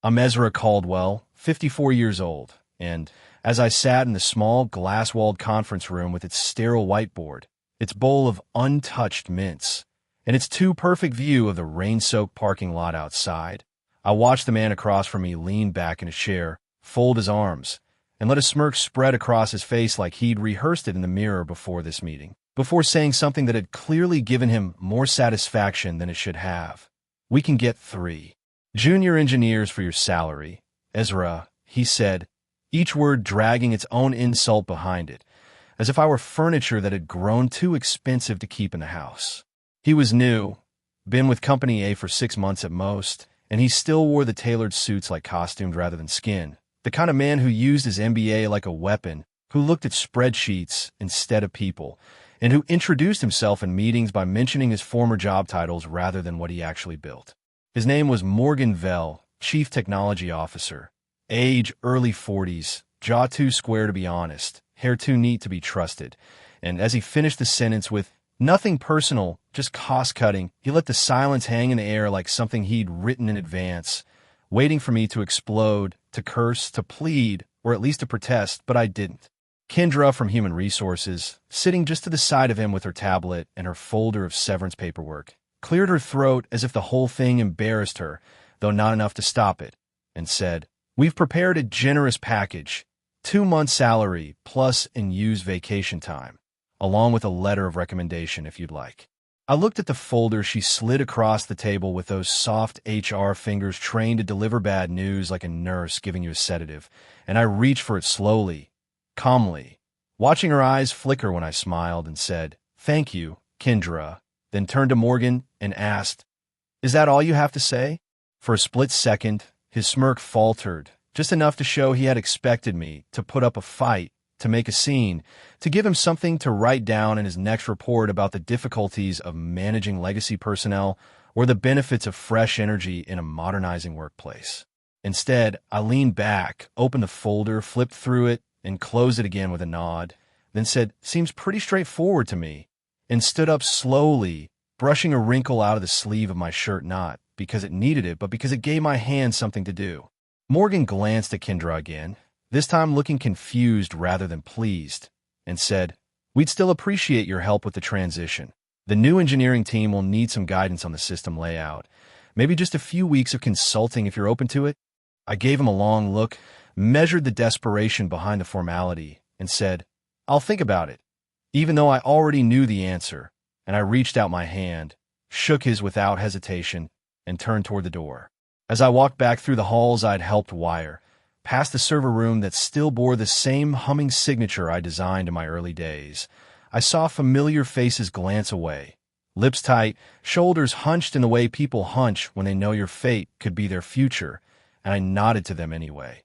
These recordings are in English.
I'm Ezra Caldwell, 54 years old, and as I sat in the small glass-walled conference room with its sterile whiteboard, its bowl of untouched mints, and its too-perfect view of the rain-soaked parking lot outside, I watched the man across from me lean back in a chair, fold his arms, and let a smirk spread across his face like he'd rehearsed it in the mirror before this meeting, before saying something that had clearly given him more satisfaction than it should have. "We can get 3 junior engineers for your salary, Ezra," he said, each word dragging its own insult behind it, as if I were furniture that had grown too expensive to keep in the house. He was new, been with Company A for 6 months at most, and he still wore the tailored suits like costumed rather than skin, the kind of man who used his MBA like a weapon, who looked at spreadsheets instead of people, and who introduced himself in meetings by mentioning his former job titles rather than what he actually built. His name was Morgan Vell, Chief Technology Officer. Age, early 40s, jaw too square to be honest, hair too neat to be trusted. And as he finished the sentence with, "Nothing personal, just cost-cutting," he let the silence hang in the air like something he'd written in advance, waiting for me to explode, to curse, to plead, or at least to protest, but I didn't. Kendra from Human Resources, sitting just to the side of him with her tablet and her folder of severance paperwork, cleared her throat as if the whole thing embarrassed her, though not enough to stop it, and said, "We've prepared a generous package, 2 months' salary plus unused vacation time, along with a letter of recommendation if you'd like." I looked at the folder she slid across the table with those soft HR fingers trained to deliver bad news like a nurse giving you a sedative, and I reached for it slowly, calmly, watching her eyes flicker when I smiled and said, "Thank you, Kendra," then turned to Morgan and asked, "Is that all you have to say?" For a split second, his smirk faltered, just enough to show he had expected me to put up a fight, to make a scene, to give him something to write down in his next report about the difficulties of managing legacy personnel or the benefits of fresh energy in a modernizing workplace. Instead, I leaned back, opened the folder, flipped through it, and closed it again with a nod, then said, "Seems pretty straightforward to me," and stood up slowly, brushing a wrinkle out of the sleeve of my shirt, not because it needed it, but because it gave my hand something to do. Morgan glanced at Kendra again, this time looking confused rather than pleased, and said, "We'd still appreciate your help with the transition. The new engineering team will need some guidance on the system layout. Maybe just a few weeks of consulting if you're open to it." I gave him a long look, measured the desperation behind the formality, and said, "I'll think about it," even though I already knew the answer, and I reached out my hand, shook his without hesitation, and turned toward the door. As I walked back through the halls I'd helped wire, past the server room that still bore the same humming signature I designed in my early days, I saw familiar faces glance away, lips tight, shoulders hunched in the way people hunch when they know your fate could be their future, and I nodded to them anyway,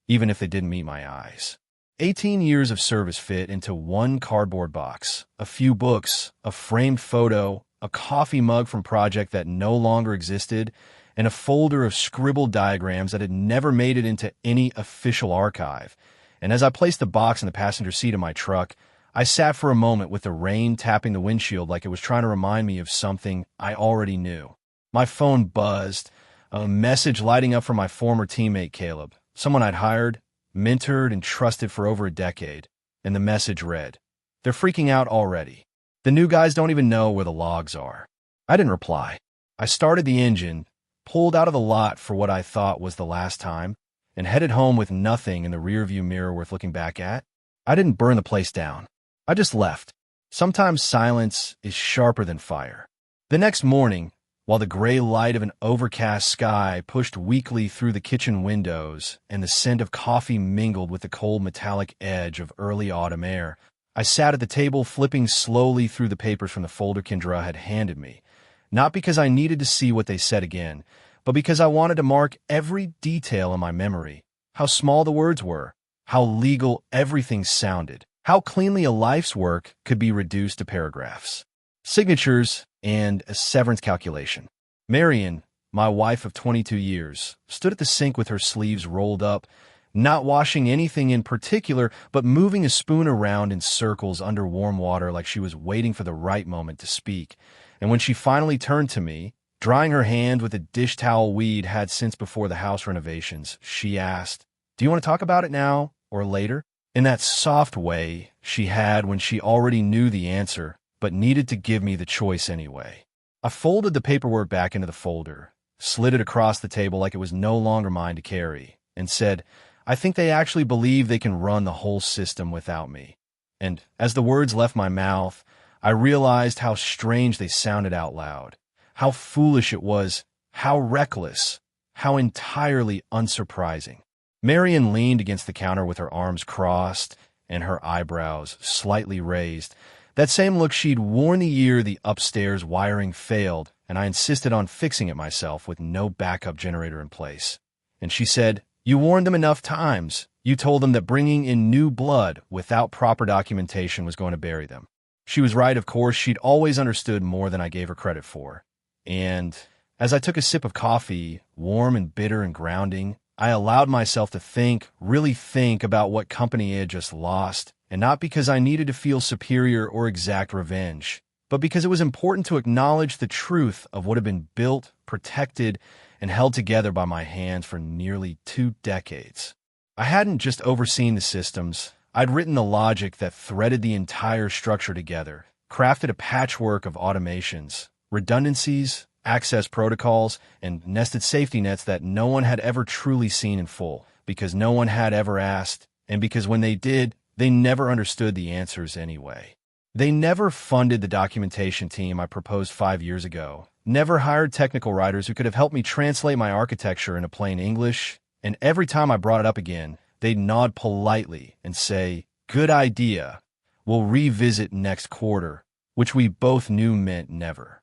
even if they didn't meet my eyes. 18 years of service fit into one cardboard box, a few books, a framed photo, a coffee mug from project that no longer existed, and a folder of scribbled diagrams that had never made it into any official archive. And as I placed the box in the passenger seat of my truck, I sat for a moment with the rain tapping the windshield like it was trying to remind me of something I already knew. My phone buzzed, a message lighting up from my former teammate Caleb, someone I'd hired, mentored, and trusted for over a decade, and the message read, "They're freaking out already. The new guys don't even know where the logs are." I didn't reply. I started the engine, pulled out of the lot for what I thought was the last time, and headed home with nothing in the rearview mirror worth looking back at. I didn't burn the place down. I just left. Sometimes silence is sharper than fire. The next morning, while the gray light of an overcast sky pushed weakly through the kitchen windows and the scent of coffee mingled with the cold metallic edge of early autumn air, I sat at the table flipping slowly through the papers from the folder Kendra had handed me, not because I needed to see what they said again, but because I wanted to mark every detail in my memory, how small the words were, how legal everything sounded, how cleanly a life's work could be reduced to paragraphs, signatures, and a severance calculation. Marion, my wife of 22 years, stood at the sink with her sleeves rolled up, not washing anything in particular, but moving a spoon around in circles under warm water like she was waiting for the right moment to speak. And when she finally turned to me, Drying her hand with a dish towel we'd had since before the house renovations, she asked, "Do you want to talk about it now or later?" In that soft way she had when she already knew the answer, but needed to give me the choice anyway. I folded the paperwork back into the folder, slid it across the table like it was no longer mine to carry, and said, "I think they actually believe they can run the whole system without me." And as the words left my mouth, I realized how strange they sounded out loud, how foolish it was, how reckless, how entirely unsurprising. Marion leaned against the counter with her arms crossed and her eyebrows slightly raised, that same look she'd worn the year the upstairs wiring failed and I insisted on fixing it myself with no backup generator in place. And she said, "You warned them enough times. You told them that bringing in new blood without proper documentation was going to bury them." She was right, of course. She'd always understood more than I gave her credit for. And as I took a sip of coffee, warm and bitter and grounding, I allowed myself to think, really think about what company I had just lost, and not because I needed to feel superior or exact revenge, but because it was important to acknowledge the truth of what had been built, protected, and held together by my hands for nearly 2 decades. I hadn't just overseen the systems, I'd written the logic that threaded the entire structure together, crafted a patchwork of automations, redundancies, access protocols, and nested safety nets that no one had ever truly seen in full, because no one had ever asked, and because when they did, they never understood the answers anyway. They never funded the documentation team I proposed 5 years ago, never hired technical writers who could have helped me translate my architecture into plain English, and every time I brought it up again, they'd nod politely and say, "Good idea. We'll revisit next quarter," which we both knew meant never.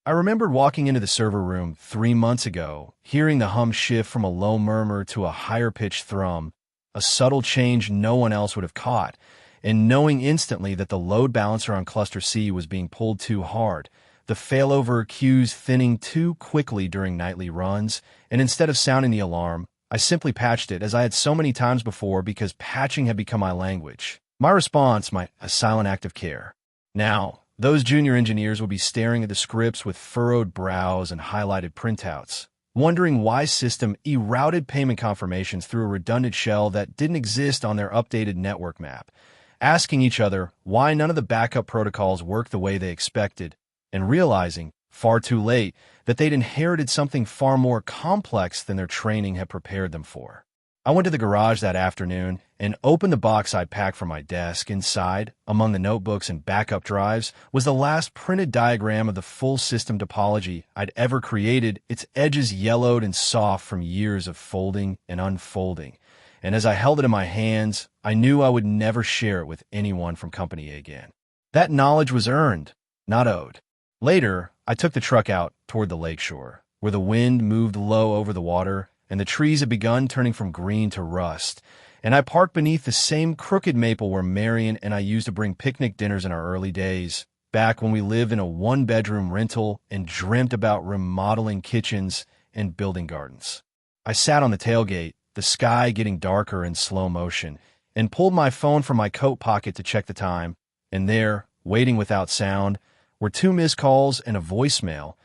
I remembered walking into the server room 3 months ago, hearing the hum shift from a low murmur to a higher-pitched thrum, a subtle change no one else would have caught, and knowing instantly that the load balancer on Cluster C was being pulled too hard, the failover queues thinning too quickly during nightly runs, and instead of sounding the alarm, I simply patched it as I had so many times before because patching had become my language. My response, a silent act of care. Now, those junior engineers would be staring at the scripts with furrowed brows and highlighted printouts, wondering why system E routed payment confirmations through a redundant shell that didn't exist on their updated network map, asking each other why none of the backup protocols worked the way they expected, and realizing, far too late, that they'd inherited something far more complex than their training had prepared them for. I went to the garage that afternoon and opened the box I'd packed from my desk. Inside, among the notebooks and backup drives, was the last printed diagram of the full system topology I'd ever created, its edges yellowed and soft from years of folding and unfolding. And as I held it in my hands, I knew I would never share it with anyone from Company A again. That knowledge was earned, not owed. Later, I took the truck out toward the lakeshore, where the wind moved low over the water and the trees had begun turning from green to rust, and I parked beneath the same crooked maple where Marion and I used to bring picnic dinners in our early days, back when we lived in a 1-bedroom rental and dreamt about remodeling kitchens and building gardens. I sat on the tailgate, the sky getting darker in slow motion, and pulled my phone from my coat pocket to check the time, and there, waiting without sound, were 2 missed calls and a voicemail,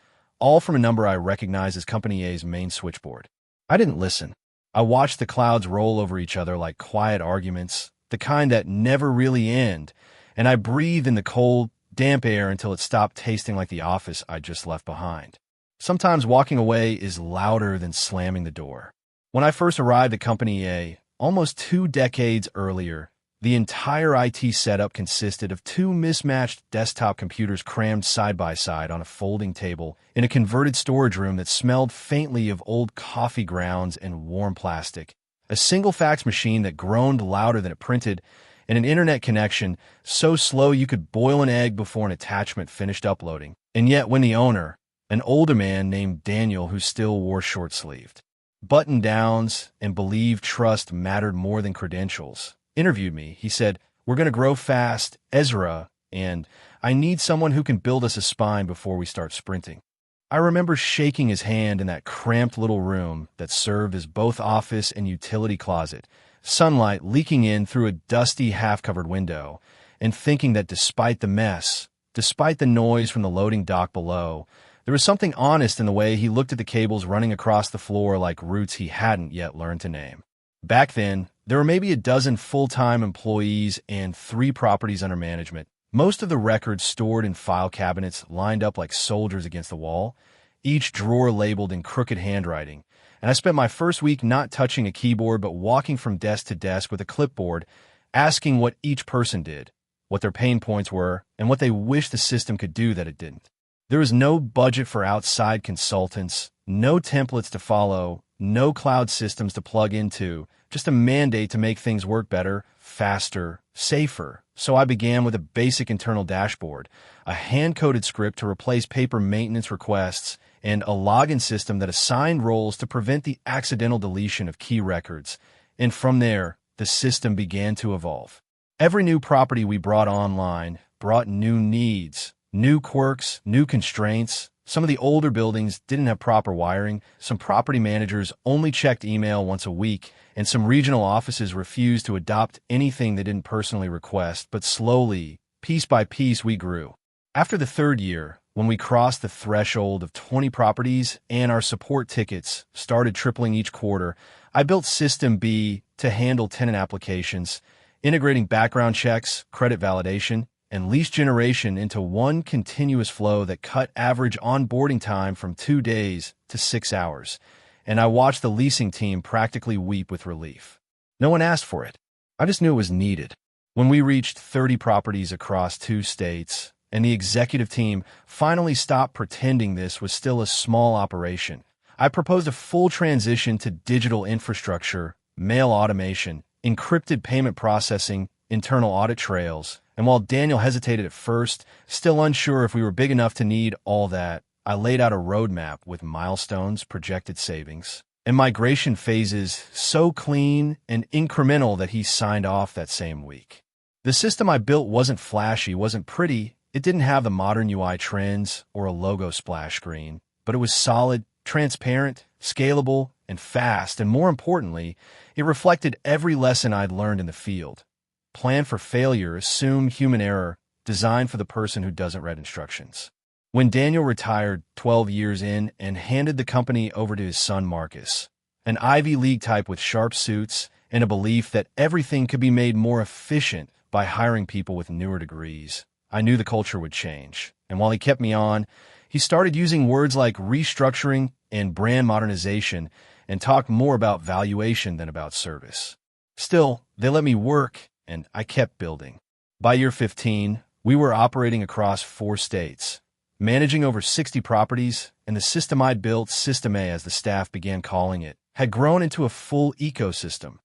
all from a number I recognized as Company A's main switchboard. I didn't listen. I watched the clouds roll over each other like quiet arguments, the kind that never really end, and I breathed in the cold, damp air until it stopped tasting like the office I'd just left behind. Sometimes walking away is louder than slamming the door. When I first arrived at Company A, almost 2 decades earlier, the entire IT setup consisted of 2 mismatched desktop computers crammed side by side on a folding table in a converted storage room that smelled faintly of old coffee grounds and warm plastic, a single fax machine that groaned louder than it printed, and an internet connection so slow you could boil an egg before an attachment finished uploading. And yet when the owner, an older man named Daniel who still wore short-sleeved, button-downs, and believed trust mattered more than credentials, interviewed me, he said, "We're going to grow fast, Ezra, and I need someone who can build us a spine before we start sprinting." I remember shaking his hand in that cramped little room that served as both office and utility closet, sunlight leaking in through a dusty, half-covered window, and thinking that despite the mess, despite the noise from the loading dock below, There was something honest in the way he looked at the cables running across the floor like roots he hadn't yet learned to name. Back then, there were maybe a dozen full-time employees and 3 properties under management. Most of the records stored in file cabinets lined up like soldiers against the wall, each drawer labeled in crooked handwriting. And I spent my first week not touching a keyboard but walking from desk to desk with a clipboard, asking what each person did, what their pain points were, and what they wished the system could do that it didn't. There was no budget for outside consultants, no templates to follow, no cloud systems to plug into, just a mandate to make things work better, faster, safer. So I began with a basic internal dashboard, a hand-coded script to replace paper maintenance requests, and a login system that assigned roles to prevent the accidental deletion of key records. And from there, the system began to evolve. Every new property we brought online brought new needs, new quirks, new constraints. Some of the older buildings didn't have proper wiring, some property managers only checked email once a week, and some regional offices refused to adopt anything they didn't personally request. But slowly, piece by piece, we grew. After the 3rd year, when we crossed the threshold of 20 properties and our support tickets started tripling each quarter, I built System B to handle tenant applications, integrating background checks, credit validation, and lease generation into one continuous flow that cut average onboarding time from 2 days to 6 hours. And I watched the leasing team practically weep with relief. No one asked for it. I just knew it was needed. When we reached 30 properties across 2 states, and the executive team finally stopped pretending this was still a small operation, I proposed a full transition to digital infrastructure, mail automation, encrypted payment processing, internal audit trails. And while Daniel hesitated at first, still unsure if we were big enough to need all that, I laid out a roadmap with milestones, projected savings, and migration phases so clean and incremental that he signed off that same week. The system I built wasn't flashy, wasn't pretty, it didn't have the modern UI trends or a logo splash screen, but it was solid, transparent, scalable, and fast, and more importantly, it reflected every lesson I'd learned in the field. Plan for failure, assume human error, designed for the person who doesn't read instructions. When Daniel retired 12 years in and handed the company over to his son Marcus, an Ivy League type with sharp suits and a belief that everything could be made more efficient by hiring people with newer degrees, I knew the culture would change. And while he kept me on, he started using words like restructuring and brand modernization and talked more about valuation than about service. Still, they let me work, and I kept building. By year 15, we were operating across 4 states, managing over 60 properties, and the system I'd built, System A as the staff began calling it, had grown into a full ecosystem.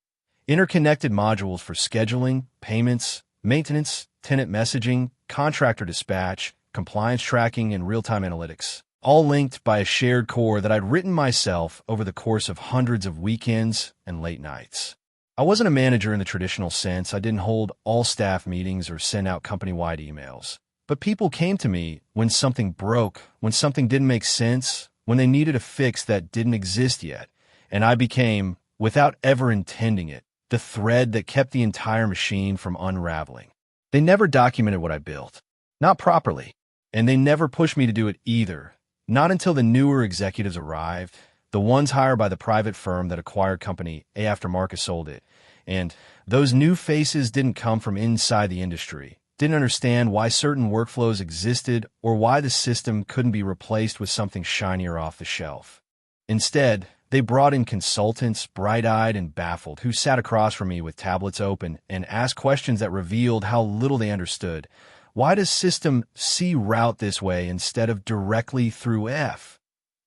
Interconnected modules for scheduling, payments, maintenance, tenant messaging, contractor dispatch, compliance tracking, and real-time analytics, all linked by a shared core that I'd written myself over the course of hundreds of weekends and late nights. I wasn't a manager in the traditional sense. I didn't hold all staff meetings or send out company-wide emails. But people came to me when something broke, when something didn't make sense, when they needed a fix that didn't exist yet. And I became, without ever intending it, the thread that kept the entire machine from unraveling. They never documented what I built. Not properly. And they never pushed me to do it either. Not until the newer executives arrived, the ones hired by the private firm that acquired company A after Marcus sold it. And those new faces didn't come from inside the industry, didn't understand why certain workflows existed or why the system couldn't be replaced with something shinier off the shelf. Instead, they brought in consultants, bright-eyed and baffled, who sat across from me with tablets open and asked questions that revealed how little they understood. Why does System C route this way instead of directly through F?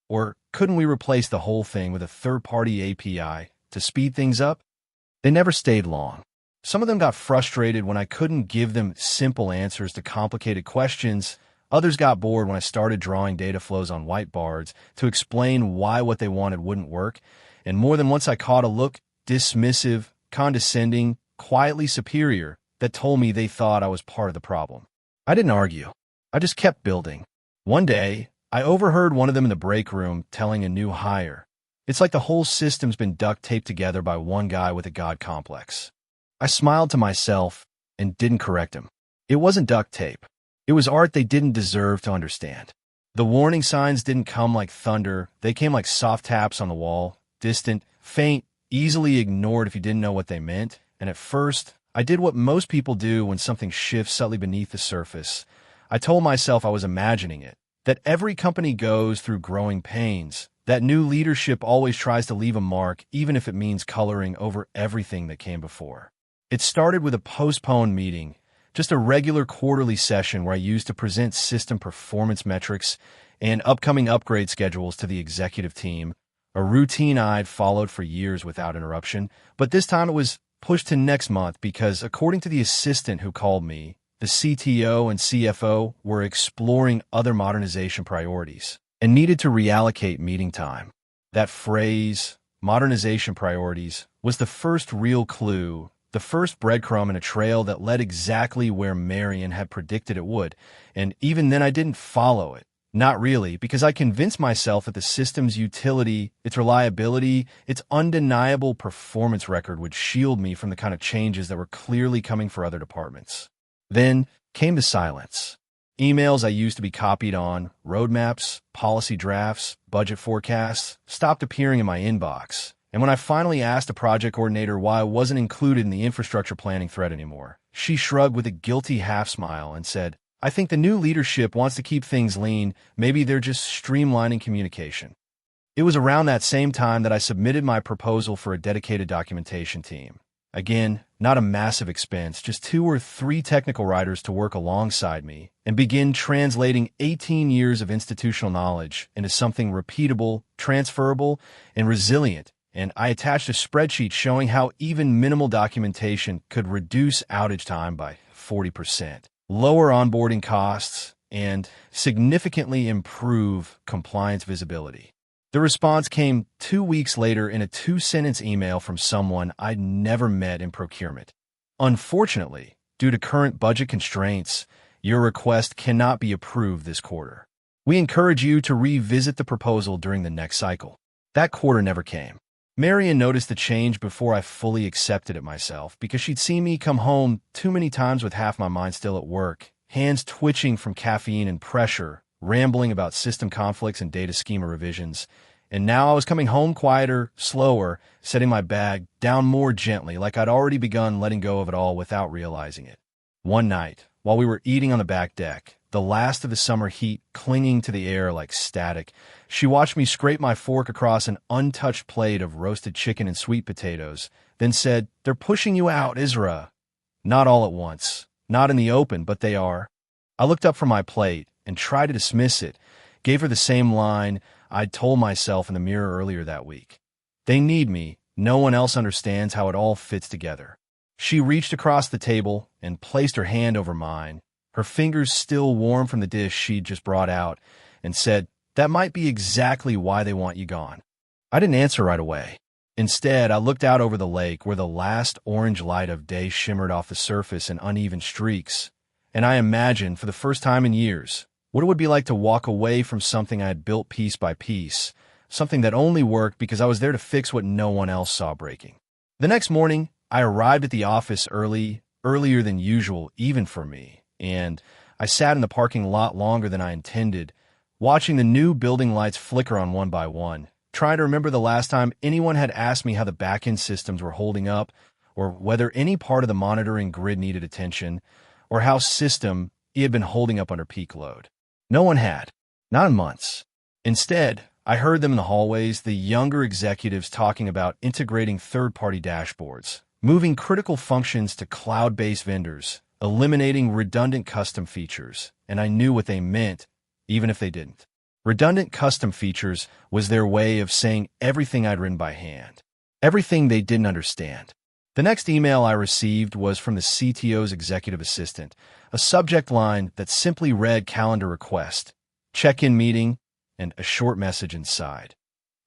Or couldn't we replace the whole thing with a third-party API to speed things up? They never stayed long. Some of them got frustrated when I couldn't give them simple answers to complicated questions. Others got bored when I started drawing data flows on whiteboards to explain why what they wanted wouldn't work. And more than once I caught a look, dismissive, condescending, quietly superior, that told me they thought I was part of the problem. I didn't argue. I just kept building. One day, I overheard one of them in the break room telling a new hire, "It's like the whole system's been duct taped together by one guy with a God complex." I smiled to myself and didn't correct him. It wasn't duct tape. It was art they didn't deserve to understand. The warning signs didn't come like thunder. They came like soft taps on the wall, distant, faint, easily ignored if you didn't know what they meant. And at first, I did what most people do when something shifts subtly beneath the surface. I told myself I was imagining it, that every company goes through growing pains, that new leadership always tries to leave a mark, even if it means coloring over everything that came before. It started with a postponed meeting, just a regular quarterly session where I used to present system performance metrics and upcoming upgrade schedules to the executive team, a routine I'd followed for years without interruption. But this time it was pushed to next month because, according to the assistant who called me, the CTO and CFO were exploring other modernization priorities and needed to reallocate meeting time. That phrase, modernization priorities, was the first real clue, the first breadcrumb in a trail that led exactly where Marion had predicted it would. And even then I didn't follow it. Not really, because I convinced myself that the system's utility, its reliability, its undeniable performance record would shield me from the kind of changes that were clearly coming for other departments. Then came the silence. Emails I used to be copied on, roadmaps, policy drafts, budget forecasts, stopped appearing in my inbox. And when I finally asked a project coordinator why I wasn't included in the infrastructure planning thread anymore, she shrugged with a guilty half-smile and said, "I think the new leadership wants to keep things lean. Maybe they're just streamlining communication." It was around that same time that I submitted my proposal for a dedicated documentation team. Again, not a massive expense, just 2 or 3 technical writers to work alongside me and begin translating 18 years of institutional knowledge into something repeatable, transferable, and resilient. And I attached a spreadsheet showing how even minimal documentation could reduce outage time by 40%, lower onboarding costs, and significantly improve compliance visibility. The response came 2 weeks later in a 2-sentence email from someone I'd never met in procurement. "Unfortunately, due to current budget constraints, your request cannot be approved this quarter. We encourage you to revisit the proposal during the next cycle." That quarter never came. Marion noticed the change before I fully accepted it myself, because she'd seen me come home too many times with half my mind still at work, hands twitching from caffeine and pressure, rambling about system conflicts and data schema revisions. And now I was coming home quieter, slower, setting my bag down more gently, like I'd already begun letting go of it all without realizing it. One night, while we were eating on the back deck, the last of the summer heat clinging to the air like static, she watched me scrape my fork across an untouched plate of roasted chicken and sweet potatoes, then said, "They're pushing you out, Isra." Not all at once, not in the open, but they are. I looked up from my plate and tried to dismiss it, gave her the same line I'd told myself in the mirror earlier that week. "They need me. No one else understands how it all fits together." She reached across the table and placed her hand over mine, her fingers still warm from the dish she'd just brought out, and said, "That might be exactly why they want you gone." I didn't answer right away. Instead, I looked out over the lake where the last orange light of day shimmered off the surface in uneven streaks, and I imagined, for the first time in years, what it would be like to walk away from something I had built piece by piece, something that only worked because I was there to fix what no one else saw breaking. The next morning, I arrived at the office earlier than usual, even for me, and I sat in the parking lot longer than I intended, watching the new building lights flicker on one by one, trying to remember the last time anyone had asked me how the back-end systems were holding up, or whether any part of the monitoring grid needed attention, or how system it had been holding up under peak load. No one had. Not in months. Instead, I heard them in the hallways, the younger executives talking about integrating third-party dashboards, moving critical functions to cloud-based vendors, eliminating redundant custom features, and I knew what they meant, even if they didn't. Redundant custom features was their way of saying everything I'd written by hand, everything they didn't understand. The next email I received was from the CTO's executive assistant, a subject line that simply read calendar request, check-in meeting, and a short message inside.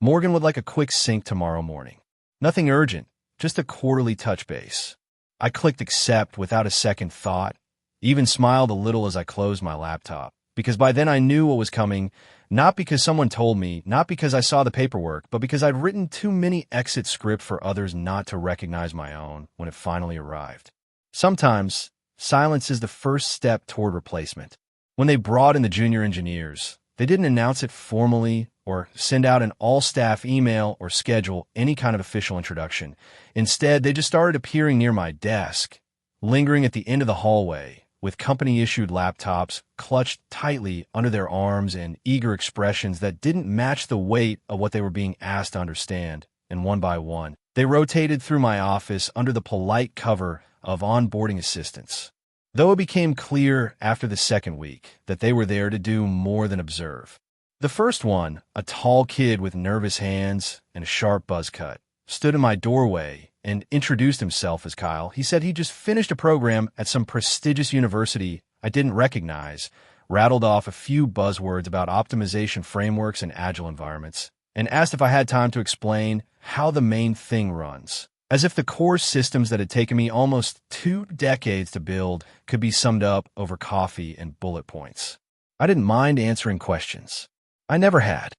"Morgan would like a quick sync tomorrow morning. Nothing urgent, just a quarterly touch base." I clicked accept without a second thought, even smiled a little as I closed my laptop, because by then I knew what was coming, not because someone told me, not because I saw the paperwork, but because I'd written too many exit script for others not to recognize my own when it finally arrived. Sometimes, silence is the first step toward replacement. When they brought in the junior engineers, They didn't announce it formally or send out an all-staff email or schedule any kind of official introduction. Instead, they just started appearing near my desk, lingering at the end of the hallway, with company-issued laptops clutched tightly under their arms and eager expressions that didn't match the weight of what they were being asked to understand. And one by one, they rotated through my office under the polite cover of onboarding assistance. Though it became clear after the second week that they were there to do more than observe. The first one, a tall kid with nervous hands and a sharp buzz cut, stood in my doorway and introduced himself as Kyle. He said he just finished a program at some prestigious university I didn't recognize, rattled off a few buzzwords about optimization frameworks and agile environments, and asked if I had time to explain how the main thing runs, as if the core systems that had taken me almost 2 decades to build could be summed up over coffee and bullet points. I didn't mind answering questions. I never had.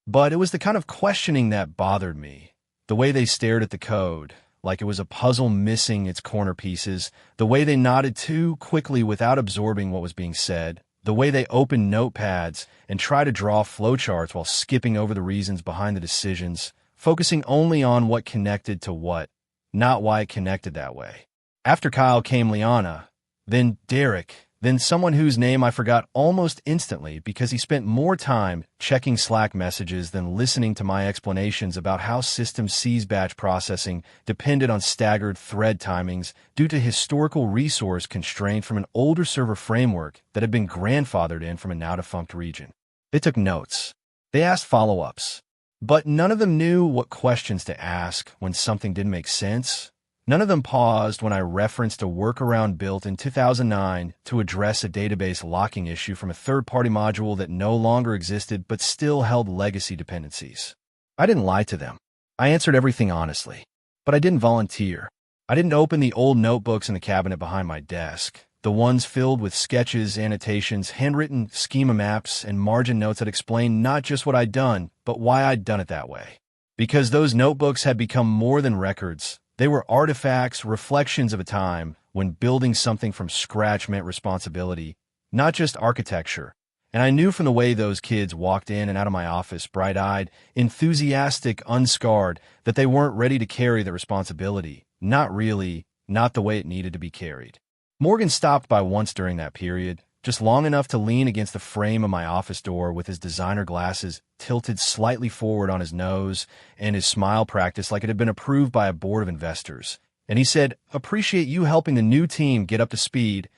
But it was the kind of questioning that bothered me. The way they stared at the code, like it was a puzzle missing its corner pieces, the way they nodded too quickly without absorbing what was being said, the way they opened notepads and tried to draw flowcharts while skipping over the reasons behind the decisions, focusing only on what connected to what, not why it connected that way. After Kyle came Liana, then Derek, then someone whose name I forgot almost instantly because he spent more time checking Slack messages than listening to my explanations about how System C's batch processing depended on staggered thread timings due to historical resource constraint from an older server framework that had been grandfathered in from a now-defunct region. They took notes. They asked follow-ups. But none of them knew what questions to ask when something didn't make sense. None of them paused when I referenced a workaround built in 2009 to address a database locking issue from a third-party module that no longer existed but still held legacy dependencies. I didn't lie to them. I answered everything honestly. But I didn't volunteer. I didn't open the old notebooks in the cabinet behind my desk, the ones filled with sketches, annotations, handwritten schema maps, and margin notes that explained not just what I'd done, but why I'd done it that way. Because those notebooks had become more than records. They were artifacts, reflections of a time when building something from scratch meant responsibility, not just architecture. And I knew from the way those kids walked in and out of my office, bright-eyed, enthusiastic, unscarred, that they weren't ready to carry the responsibility. Not really, not the way it needed to be carried. Morgan stopped by once during that period, just long enough to lean against the frame of my office door with his designer glasses tilted slightly forward on his nose and his smile practiced like it had been approved by a board of investors. And he said, "Appreciate you helping the new team get up to speed.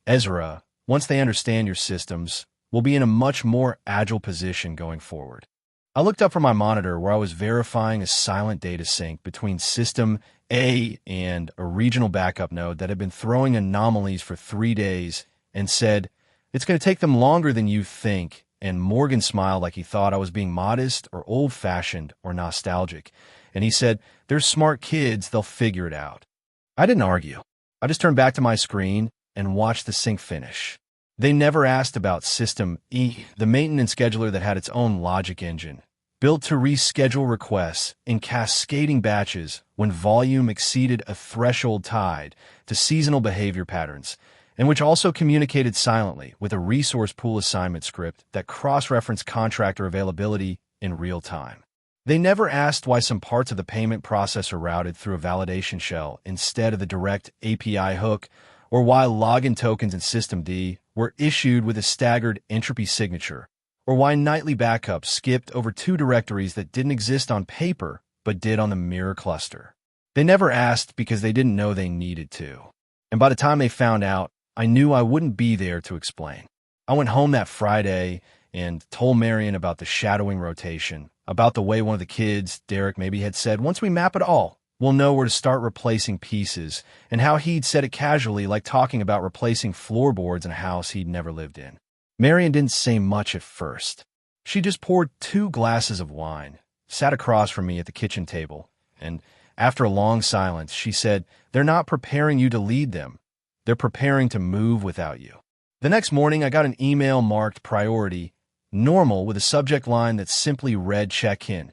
Ezra, once they understand your systems, will be in a much more agile position going forward." I looked up from my monitor where I was verifying a silent data sync between System A and a regional backup node that had been throwing anomalies for 3 days and said, "It's going to take them longer than you think." And Morgan smiled like he thought I was being modest or old-fashioned or nostalgic. And he said, "They're smart kids, they'll figure it out." I didn't argue. I just turned back to my screen and watched the sync finish. They never asked about System E, the maintenance scheduler that had its own logic engine, built to reschedule requests in cascading batches when volume exceeded a threshold tied to seasonal behavior patterns, and which also communicated silently with a resource pool assignment script that cross-referenced contractor availability in real time. They never asked why some parts of the payment process are routed through a validation shell instead of the direct API hook, or why login tokens in System D were issued with a staggered entropy signature, or why nightly backups skipped over 2 directories that didn't exist on paper but did on the mirror cluster. They never asked because they didn't know they needed to. And by the time they found out, I knew I wouldn't be there to explain. I went home that Friday and told Marion about the shadowing rotation, about the way one of the kids, Derek, maybe had said, "Once we map it all, we'll know where to start replacing pieces," and how he'd said it casually like talking about replacing floorboards in a house he'd never lived in. Marion didn't say much at first. She just poured 2 glasses of wine, sat across from me at the kitchen table, and after a long silence, she said, "They're not preparing you to lead them. They're preparing to move without you." The next morning, I got an email marked priority, normal, with a subject line that simply read check-in.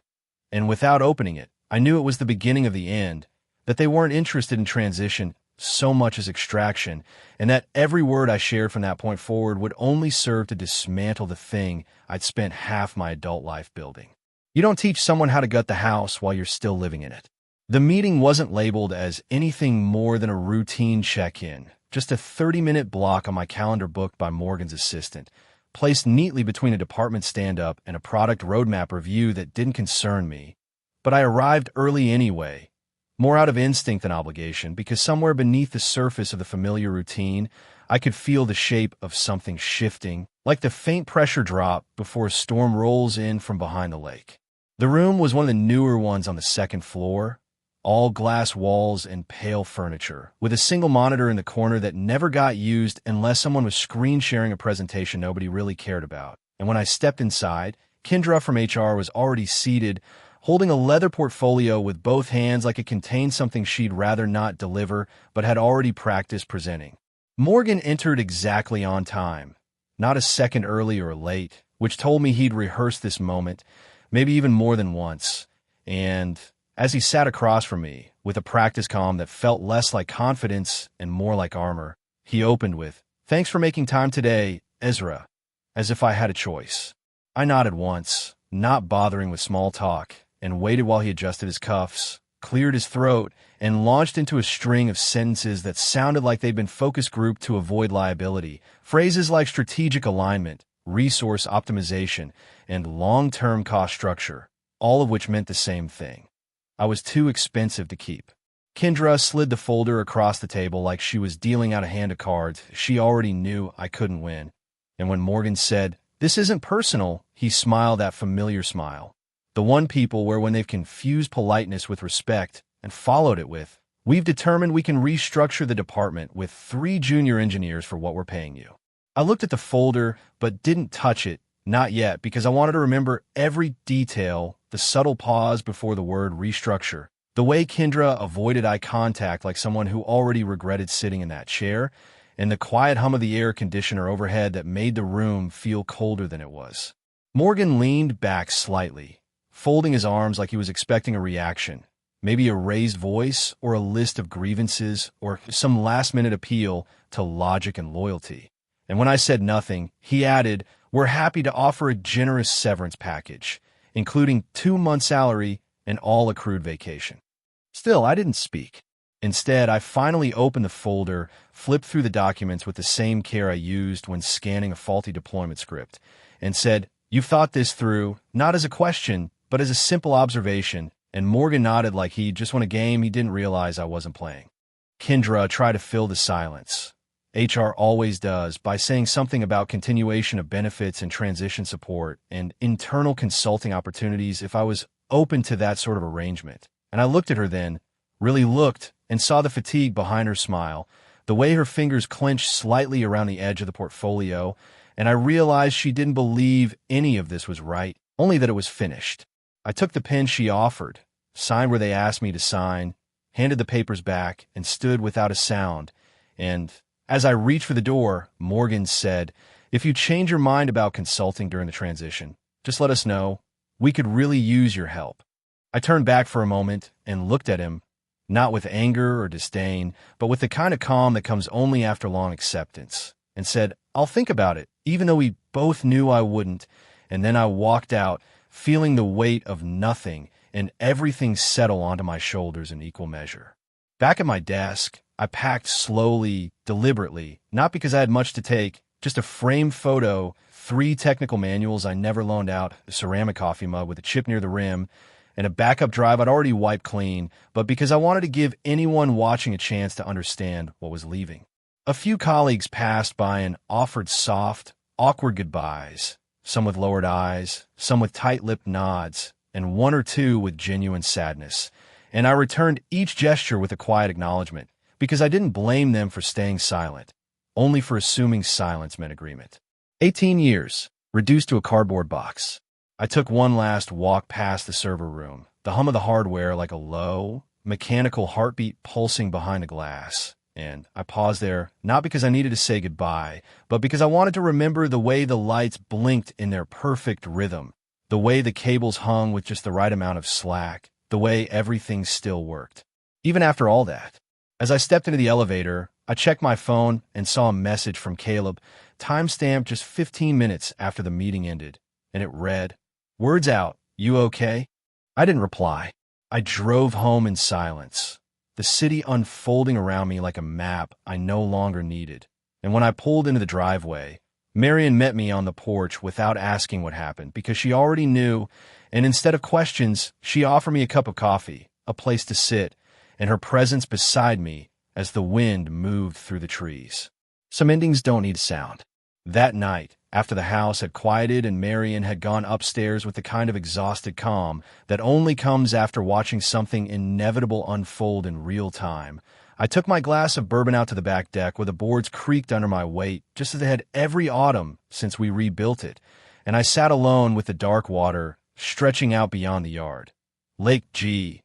And without opening it, I knew it was the beginning of the end, that they weren't interested in transition, so much as extraction, and that every word I shared from that point forward would only serve to dismantle the thing I'd spent half my adult life building. You don't teach someone how to gut the house while you're still living in it. The meeting wasn't labeled as anything more than a routine check-in, just a 30-minute block on my calendar booked by Morgan's assistant, placed neatly between a department stand-up and a product roadmap review that didn't concern me. But I arrived early anyway, more out of instinct than obligation, because somewhere beneath the surface of the familiar routine, I could feel the shape of something shifting, like the faint pressure drop before a storm rolls in from behind the lake. The room was one of the newer ones on the second floor, all glass walls and pale furniture, with a single monitor in the corner that never got used unless someone was screen sharing a presentation nobody really cared about. And when I stepped inside, Kendra from HR was already seated, holding a leather portfolio with both hands like it contained something she'd rather not deliver but had already practiced presenting. Morgan entered exactly on time, not a second early or late, which told me he'd rehearsed this moment, maybe even more than once. And as he sat across from me, with a practice calm that felt less like confidence and more like armor, he opened with, "Thanks for making time today, Ezra," as if I had a choice. I nodded once, not bothering with small talk, and waited while he adjusted his cuffs, cleared his throat, and launched into a string of sentences that sounded like they'd been focus grouped to avoid liability. Phrases like strategic alignment, resource optimization, and long-term cost structure, all of which meant the same thing. I was too expensive to keep. Kendra slid the folder across the table like she was dealing out a hand of cards she already knew I couldn't win. And when Morgan said, "This isn't personal," he smiled that familiar smile. The one people where when they've confused politeness with respect and followed it with, "We've determined we can restructure the department with 3 junior engineers for what we're paying you." I looked at the folder, but didn't touch it, not yet, because I wanted to remember every detail, the subtle pause before the word restructure, the way Kendra avoided eye contact like someone who already regretted sitting in that chair, and the quiet hum of the air conditioner overhead that made the room feel colder than it was. Morgan leaned back slightly, folding his arms like he was expecting a reaction, maybe a raised voice or a list of grievances or some last-minute appeal to logic and loyalty. And when I said nothing, he added, "We're happy to offer a generous severance package, including 2 months' salary and all accrued vacation." Still, I didn't speak. Instead, I finally opened the folder, flipped through the documents with the same care I used when scanning a faulty deployment script, and said, "You've thought this through, not as a question, but as a simple observation," and Morgan nodded like he just won a game he didn't realize I wasn't playing. Kendra tried to fill the silence. HR always does, by saying something about continuation of benefits and transition support and internal consulting opportunities if I was open to that sort of arrangement. And I looked at her then, really looked, and saw the fatigue behind her smile, the way her fingers clenched slightly around the edge of the portfolio, and I realized she didn't believe any of this was right, only that it was finished. I took the pen she offered, signed where they asked me to sign, handed the papers back, and stood without a sound. And as I reached for the door, Morgan said, "If you change your mind about consulting during the transition, just let us know. We could really use your help." I turned back for a moment and looked at him, not with anger or disdain, but with the kind of calm that comes only after long acceptance, and said, "I'll think about it," even though we both knew I wouldn't. And then I walked out, feeling the weight of nothing and everything settle onto my shoulders in equal measure. Back at my desk, I packed slowly, deliberately, not because I had much to take, just a framed photo, 3 technical manuals I never loaned out, a ceramic coffee mug with a chip near the rim, and a backup drive I'd already wiped clean, but because I wanted to give anyone watching a chance to understand what was leaving. A few colleagues passed by and offered soft, awkward goodbyes, some with lowered eyes, some with tight-lipped nods, and 1 or 2 with genuine sadness. And I returned each gesture with a quiet acknowledgement, because I didn't blame them for staying silent, only for assuming silence meant agreement. 18 years, reduced to a cardboard box. I took one last walk past the server room, the hum of the hardware like a low, mechanical heartbeat pulsing behind the glass. And I paused there, not because I needed to say goodbye, but because I wanted to remember the way the lights blinked in their perfect rhythm, the way the cables hung with just the right amount of slack, the way everything still worked. Even after all that, As I stepped into the elevator, I checked my phone and saw a message from Caleb, timestamped just 15 minutes after the meeting ended, and it read, "Words out, you okay?" I didn't reply. I drove home in silence, the city unfolding around me like a map I no longer needed. And when I pulled into the driveway, Marion met me on the porch without asking what happened because she already knew, and instead of questions, she offered me a cup of coffee, a place to sit, and her presence beside me as the wind moved through the trees. Some endings don't need sound. That night, after the house had quieted and Marion had gone upstairs with the kind of exhausted calm that only comes after watching something inevitable unfold in real time, I took my glass of bourbon out to the back deck where the boards creaked under my weight, just as they had every autumn since we rebuilt it, and I sat alone with the dark water stretching out beyond the yard. Lake G,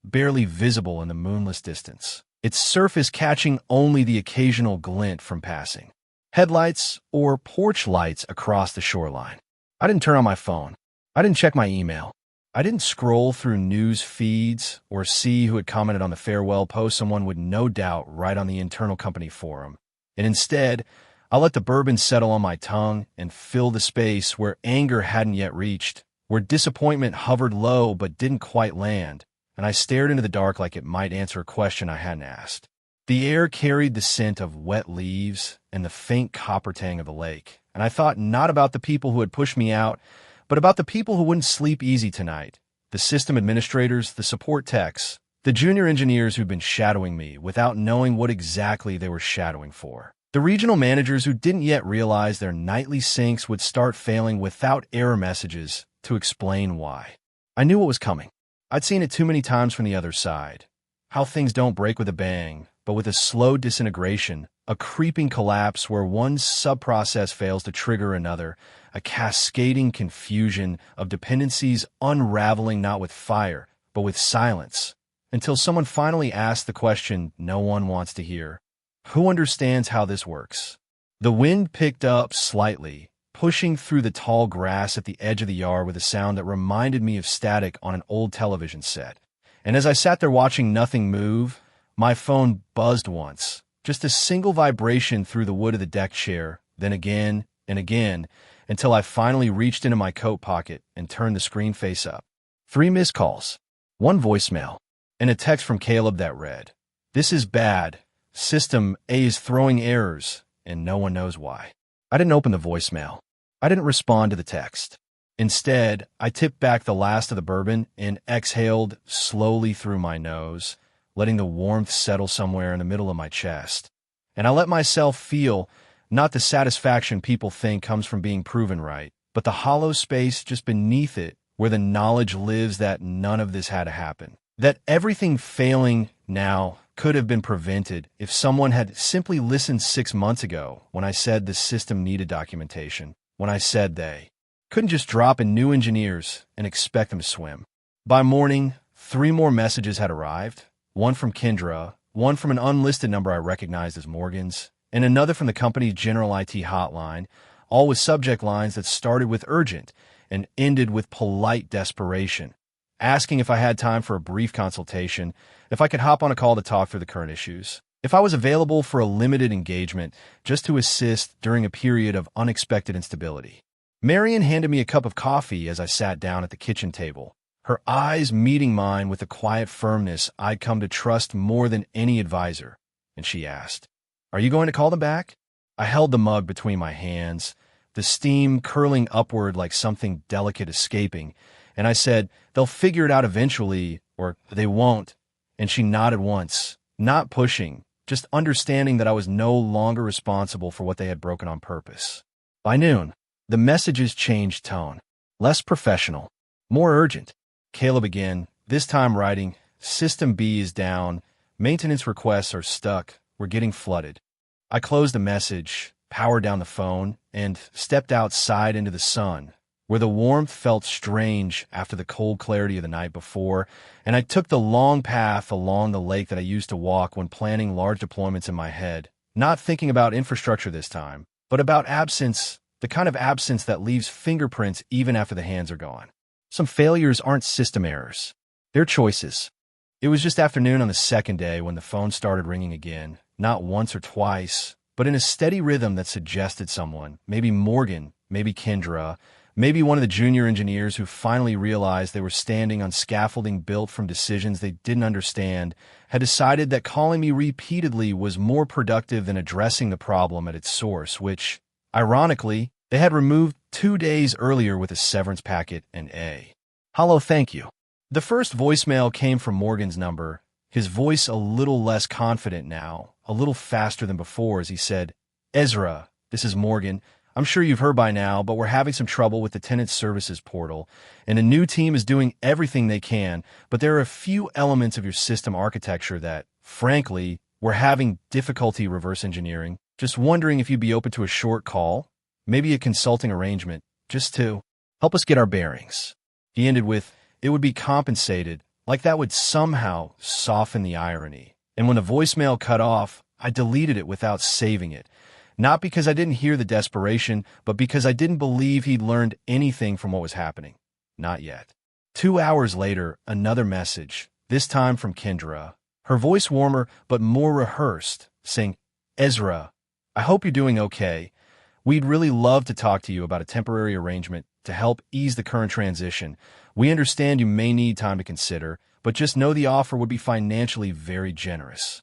barely visible in the moonless distance, its surface catching only the occasional glint from passing headlights or porch lights across the shoreline. I didn't turn on my phone. I didn't check my email. I didn't scroll through news feeds or see who had commented on the farewell post someone would no doubt write on the internal company forum. And instead, I let the bourbon settle on my tongue and fill the space where anger hadn't yet reached, where disappointment hovered low but didn't quite land, and I stared into the dark like it might answer a question I hadn't asked. The air carried the scent of wet leaves and the faint copper tang of the lake, and I thought not about the people who had pushed me out, but about the people who wouldn't sleep easy tonight, the system administrators, the support techs, the junior engineers who'd been shadowing me without knowing what exactly they were shadowing for, the regional managers who didn't yet realize their nightly syncs would start failing without error messages to explain why. I knew what was coming. I'd seen it too many times from the other side, how things don't break with a bang, but with a slow disintegration, a creeping collapse where one sub-process fails to trigger another, a cascading confusion of dependencies unraveling not with fire, but with silence, until someone finally asks the question no one wants to hear. Who understands how this works? The wind picked up slightly, pushing through the tall grass at the edge of the yard with a sound that reminded me of static on an old television set. And as I sat there watching nothing move, my phone buzzed once, just a single vibration through the wood of the deck chair, then again and again, until I finally reached into my coat pocket and turned the screen face up. 3 missed calls, 1 voicemail, and a text from Caleb that read, "This is bad. System A is throwing errors, and no one knows why." I didn't open the voicemail. I didn't respond to the text. Instead, I tipped back the last of the bourbon and exhaled slowly through my nose, letting the warmth settle somewhere in the middle of my chest. And I let myself feel not the satisfaction people think comes from being proven right, but the hollow space just beneath it where the knowledge lives that none of this had to happen. That everything failing now could have been prevented if someone had simply listened 6 months ago when I said the system needed documentation, when I said they couldn't just drop in new engineers and expect them to swim. By morning, 3 more messages had arrived, 1 from Kendra, 1 from an unlisted number I recognized as Morgan's, and another from the company's general IT hotline, all with subject lines that started with urgent and ended with polite desperation, asking if I had time for a brief consultation, if I could hop on a call to talk through the current issues, if I was available for a limited engagement just to assist during a period of unexpected instability. Marion handed me a cup of coffee as I sat down at the kitchen table, her eyes meeting mine with a quiet firmness I'd come to trust more than any advisor, and she asked, "Are you going to call them back?" I held the mug between my hands, the steam curling upward like something delicate escaping, and I said, "They'll figure it out eventually, or they won't." And she nodded once, not pushing, just understanding that I was no longer responsible for what they had broken on purpose. By noon, the messages changed tone, less professional, more urgent. Caleb again, this time writing, "System B is down, maintenance requests are stuck, we're getting flooded." I closed the message, powered down the phone, and stepped outside into the sun, where the warmth felt strange after the cold clarity of the night before, and I took the long path along the lake that I used to walk when planning large deployments in my head, not thinking about infrastructure this time, but about absence, the kind of absence that leaves fingerprints even after the hands are gone. Some failures aren't system errors. They're choices. It was just afternoon on the second day when the phone started ringing again, not once or twice, but in a steady rhythm that suggested someone, maybe Morgan, maybe Kendra, maybe one of the junior engineers who finally realized they were standing on scaffolding built from decisions they didn't understand, had decided that calling me repeatedly was more productive than addressing the problem at its source, which, ironically, they had removed 2 days earlier with a severance packet and a hello thank you. The first voicemail came from Morgan's number, his voice a little less confident now, a little faster than before as he said, "Ezra, this is Morgan. I'm sure you've heard by now, but we're having some trouble with the tenant services portal, and a new team is doing everything they can, but there are a few elements of your system architecture that, frankly, we're having difficulty reverse engineering. Just wondering if you'd be open to a short call, maybe a consulting arrangement, just to help us get our bearings." He ended with, "It would be compensated," like that would somehow soften the irony. And when the voicemail cut off, I deleted it without saving it. Not because I didn't hear the desperation, but because I didn't believe he'd learned anything from what was happening. Not yet. 2 hours later, another message, this time from Kendra, her voice warmer but more rehearsed, saying, "Ezra, I hope you're doing okay. We'd really love to talk to you about a temporary arrangement to help ease the current transition. We understand you may need time to consider, but just know the offer would be financially very generous."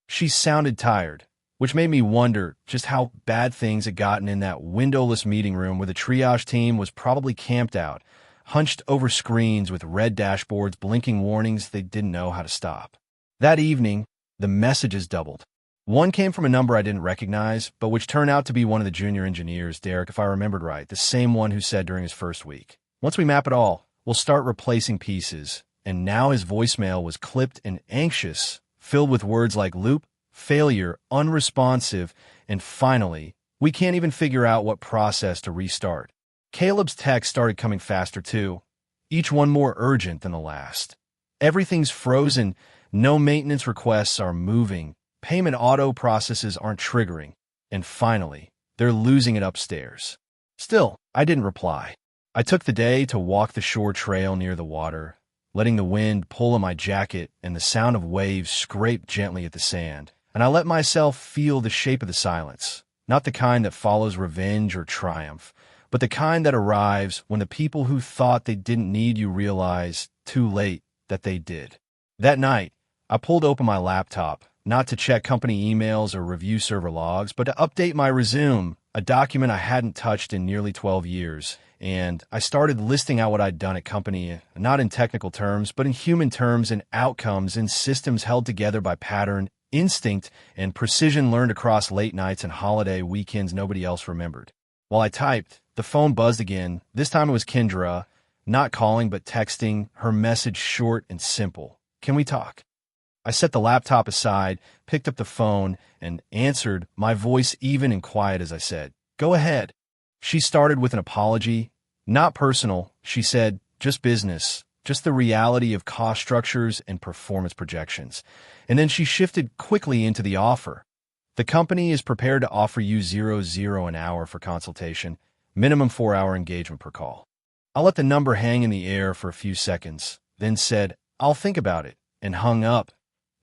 She sounded tired, which made me wonder just how bad things had gotten in that windowless meeting room where the triage team was probably camped out, hunched over screens with red dashboards blinking warnings they didn't know how to stop. That evening, the messages doubled. One came from a number I didn't recognize, but which turned out to be one of the junior engineers, Derek, if I remembered right, the same one who said during his first week, "Once we map it all, we'll start replacing pieces." And now his voicemail was clipped and anxious, filled with words like loop, failure, unresponsive, and finally, we can't even figure out what process to restart. Caleb's texts started coming faster too, each one more urgent than the last. Everything's frozen, no maintenance requests are moving, payment auto processes aren't triggering, and finally, they're losing it upstairs. Still, I didn't reply. I took the day to walk the shore trail near the water, letting the wind pull on my jacket and the sound of waves scrape gently at the sand. And I let myself feel the shape of the silence, not the kind that follows revenge or triumph, but the kind that arrives when the people who thought they didn't need you realize, too late, that they did. That night, I pulled open my laptop, not to check company emails or review server logs, but to update my resume, a document I hadn't touched in nearly 12 years, and I started listing out what I'd done at company, not in technical terms, but in human terms and outcomes and systems held together by pattern, instinct, and precision learned across late nights and holiday weekends nobody else remembered. While I typed, the phone buzzed again. This time it was Kendra, not calling but texting, her message short and simple. "Can we talk?" I set the laptop aside, picked up the phone, and answered, my voice even and quiet as I said, "Go ahead." She started with an apology. "Not personal," she said, "just business. Just the reality of cost structures and performance projections." And then she shifted quickly into the offer. "The company is prepared to offer you $0 an hour for consultation, minimum 4-hour engagement per call." I let the number hang in the air for a few seconds, then said, "I'll think about it," and hung up,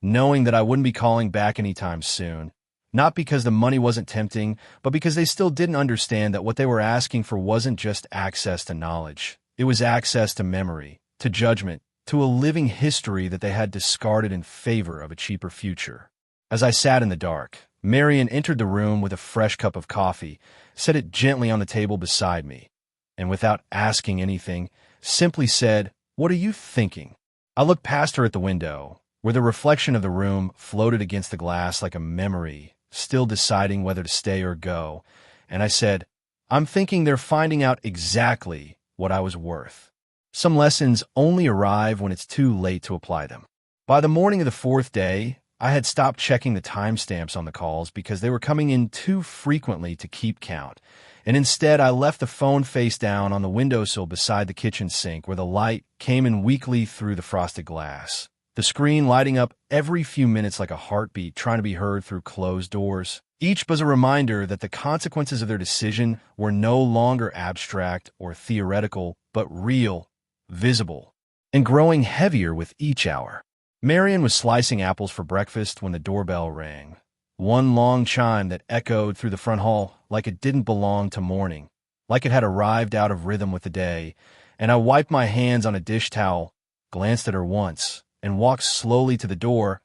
knowing that I wouldn't be calling back anytime soon. Not because the money wasn't tempting, but because they still didn't understand that what they were asking for wasn't just access to knowledge. It was access to memory, to judgment, to a living history that they had discarded in favor of a cheaper future. As I sat in the dark, Marion entered the room with a fresh cup of coffee, set it gently on the table beside me, and without asking anything, simply said, "What are you thinking?" I looked past her at the window, where the reflection of the room floated against the glass like a memory, still deciding whether to stay or go, and I said, "I'm thinking they're finding out exactly what I was worth. Some lessons only arrive when it's too late to apply them." By the morning of the fourth day, I had stopped checking the timestamps on the calls because they were coming in too frequently to keep count, and instead I left the phone face down on the windowsill beside the kitchen sink where the light came in weakly through the frosted glass, the screen lighting up every few minutes like a heartbeat trying to be heard through closed doors. Each was a reminder that the consequences of their decision were no longer abstract or theoretical, but real, visible, and growing heavier with each hour. Marion was slicing apples for breakfast when the doorbell rang. One long chime that echoed through the front hall like it didn't belong to morning, like it had arrived out of rhythm with the day, and I wiped my hands on a dish towel, glanced at her once, and walked slowly to the door,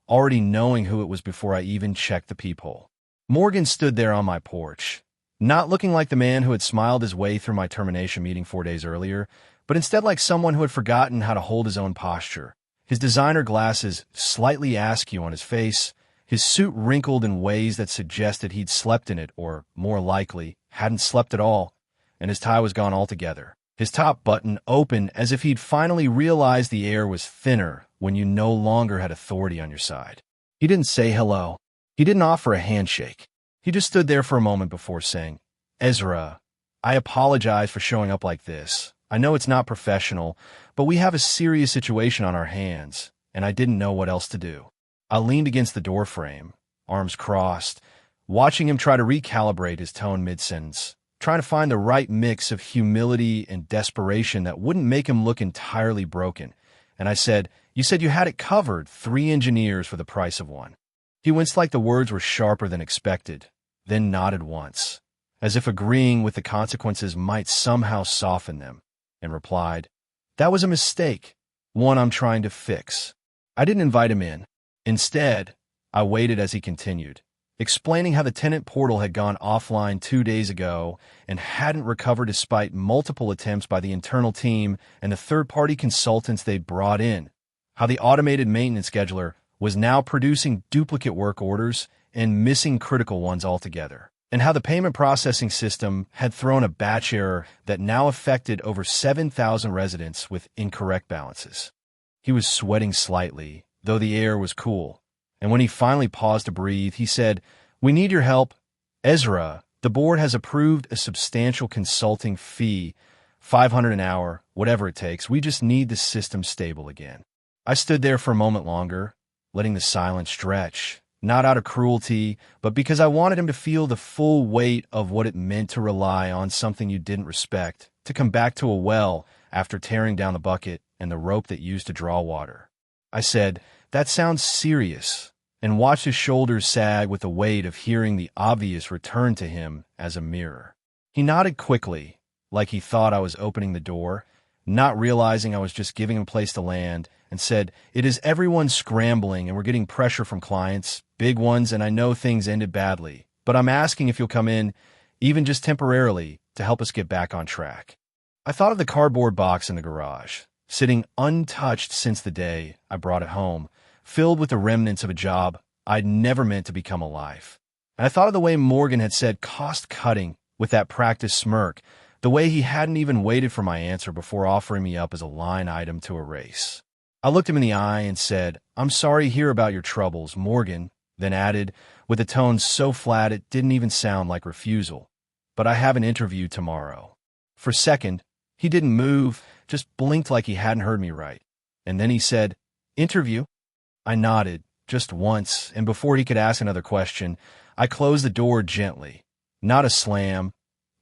already knowing who it was before I even checked the peephole. Morgan stood there on my porch, not looking like the man who had smiled his way through my termination meeting 4 days earlier, but instead like someone who had forgotten how to hold his own posture. His designer glasses slightly askew on his face, his suit wrinkled in ways that suggested he'd slept in it, or, more likely, hadn't slept at all, and his tie was gone altogether. His top button open as if he'd finally realized the air was thinner when you no longer had authority on your side. He didn't say hello. He didn't offer a handshake. He just stood there for a moment before saying, "Ezra, I apologize for showing up like this. I know it's not professional, but we have a serious situation on our hands, and I didn't know what else to do." I leaned against the doorframe, arms crossed, watching him try to recalibrate his tone mid-sentence, trying to find the right mix of humility and desperation that wouldn't make him look entirely broken. And I said, "You said you had it covered, 3 engineers for the price of 1. He winced like the words were sharper than expected, then nodded once, as if agreeing with the consequences might somehow soften them, and replied, "That was a mistake, one I'm trying to fix." I didn't invite him in. Instead, I waited as he continued, explaining how the tenant portal had gone offline 2 days ago and hadn't recovered despite multiple attempts by the internal team and the third-party consultants they'd brought in, how the automated maintenance scheduler was now producing duplicate work orders and missing critical ones altogether, and how the payment processing system had thrown a batch error that now affected over 7,000 residents with incorrect balances. He was sweating slightly, though the air was cool, and when he finally paused to breathe, he said, "We need your help. Ezra, the board has approved a substantial consulting fee, $500 an hour, whatever it takes. We just need the system stable again." I stood there for a moment longer, letting the silence stretch, not out of cruelty, but because I wanted him to feel the full weight of what it meant to rely on something you didn't respect, to come back to a well after tearing down the bucket and the rope that used to draw water. I said, "That sounds serious," and watched his shoulders sag with the weight of hearing the obvious return to him as a mirror. He nodded quickly, like he thought I was opening the door, not realizing I was just giving him a place to land, and said, "It is everyone scrambling and we're getting pressure from clients, big ones, and I know things ended badly, but I'm asking if you'll come in, even just temporarily, to help us get back on track." I thought of the cardboard box in the garage, sitting untouched since the day I brought it home, filled with the remnants of a job I'd never meant to become alive. And I thought of the way Morgan had said cost-cutting with that practiced smirk, the way he hadn't even waited for my answer before offering me up as a line item to erase. I looked him in the eye and said, "I'm sorry to hear about your troubles, Morgan," then added, with a tone so flat it didn't even sound like refusal, "But I have an interview tomorrow." For a second, he didn't move, just blinked like he hadn't heard me right. And then he said, "Interview?" I nodded, just once, and before he could ask another question, I closed the door gently. Not a slam,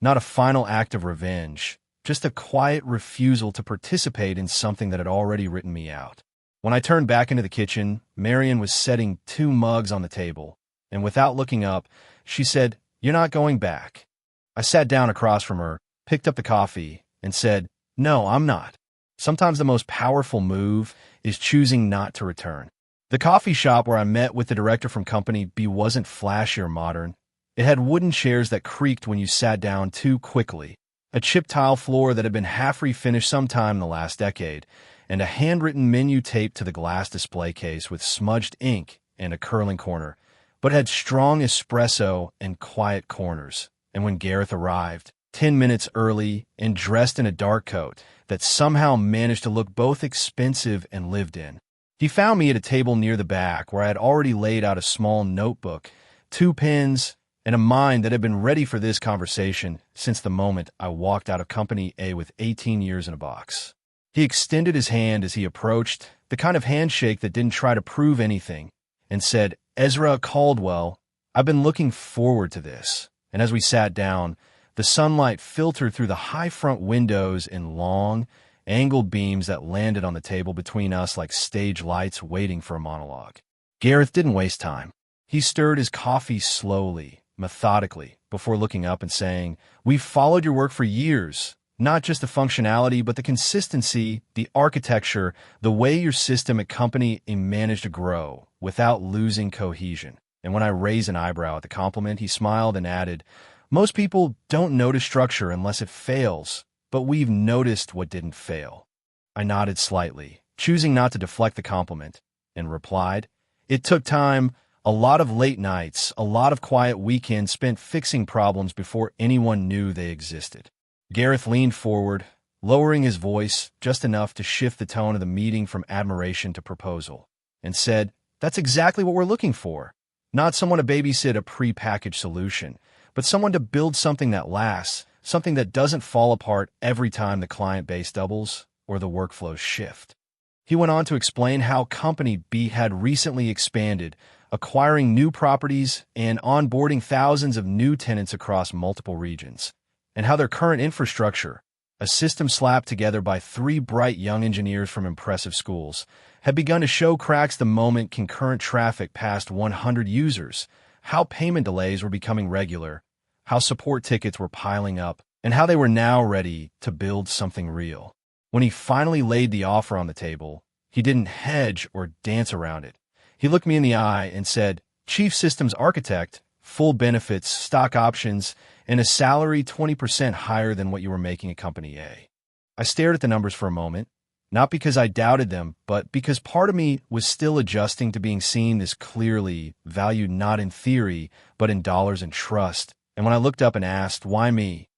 not a final act of revenge, just a quiet refusal to participate in something that had already written me out. When I turned back into the kitchen, Marion was setting 2 mugs on the table, and without looking up, she said, "You're not going back." I sat down across from her, picked up the coffee, and said, "No, I'm not." Sometimes the most powerful move is choosing not to return. The coffee shop where I met with the director from Company B wasn't flashy or modern. It had wooden chairs that creaked when you sat down too quickly, a chipped tile floor that had been half refinished sometime in the last decade, and a handwritten menu taped to the glass display case with smudged ink and a curling corner, but had strong espresso and quiet corners. And when Gareth arrived, 10 minutes early and dressed in a dark coat that somehow managed to look both expensive and lived in, he found me at a table near the back where I had already laid out a small notebook, 2 pens, and a mind that had been ready for this conversation since the moment I walked out of Company A with 18 years in a box. He extended his hand as he approached, the kind of handshake that didn't try to prove anything, and said, "Ezra Caldwell, I've been looking forward to this." And as we sat down, the sunlight filtered through the high front windows in long angled beams that landed on the table between us like stage lights waiting for a monologue. Gareth didn't waste time. He stirred his coffee slowly, methodically, before looking up and saying, "We've followed your work for years. Not just the functionality, but the consistency, the architecture, the way your system at company managed to grow without losing cohesion." And when I raised an eyebrow at the compliment, he smiled and added, "Most people don't notice structure unless it fails, but we've noticed what didn't fail." I nodded slightly, choosing not to deflect the compliment, and replied, "It took time, a lot of late nights, a lot of quiet weekends spent fixing problems before anyone knew they existed." Gareth leaned forward, lowering his voice just enough to shift the tone of the meeting from admiration to proposal, and said, "That's exactly what we're looking for. Not someone to babysit a pre-packaged solution, but someone to build something that lasts, something that doesn't fall apart every time the client base doubles or the workflows shift." He went on to explain how Company B had recently expanded, acquiring new properties and onboarding thousands of new tenants across multiple regions, and how their current infrastructure, a system slapped together by 3 bright young engineers from impressive schools, had begun to show cracks the moment concurrent traffic passed 100 users, how payment delays were becoming regular, how support tickets were piling up, and how they were now ready to build something real. When he finally laid the offer on the table, he didn't hedge or dance around it. He looked me in the eye and said, "Chief Systems Architect, full benefits, stock options, and a salary 20% higher than what you were making at Company A." I stared at the numbers for a moment, not because I doubted them, but because part of me was still adjusting to being seen as clearly valued not in theory, but in dollars and trust. And when I looked up and asked, "Why me?"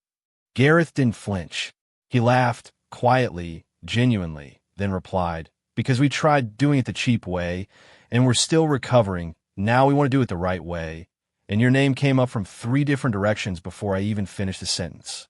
Gareth didn't flinch. He laughed, quietly, genuinely, then replied, "Because we tried doing it the cheap way, and we're still recovering. Now we want to do it the right way. And your name came up from 3 different directions before I even finished the sentence."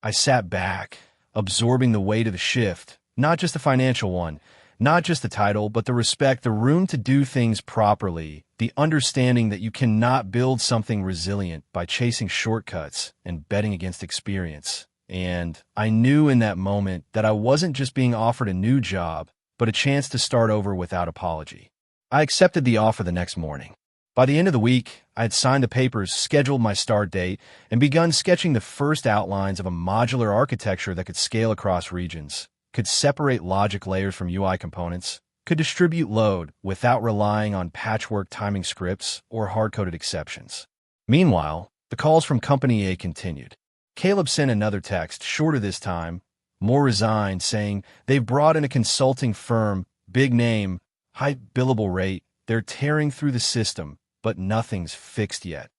I sat back, absorbing the weight of the shift, not just the financial one, not just the title, but the respect, the room to do things properly, the understanding that you cannot build something resilient by chasing shortcuts and betting against experience. And I knew in that moment that I wasn't just being offered a new job, but a chance to start over without apology. I accepted the offer the next morning. By the end of the week, I had signed the papers, scheduled my start date, and begun sketching the first outlines of a modular architecture that could scale across regions, could separate logic layers from UI components, could distribute load without relying on patchwork timing scripts or hard-coded exceptions. Meanwhile, the calls from Company A continued. Caleb sent another text, shorter this time, more resigned, saying they've brought in a consulting firm, big name, high billable rate, they're tearing through the system, but nothing's fixed yet.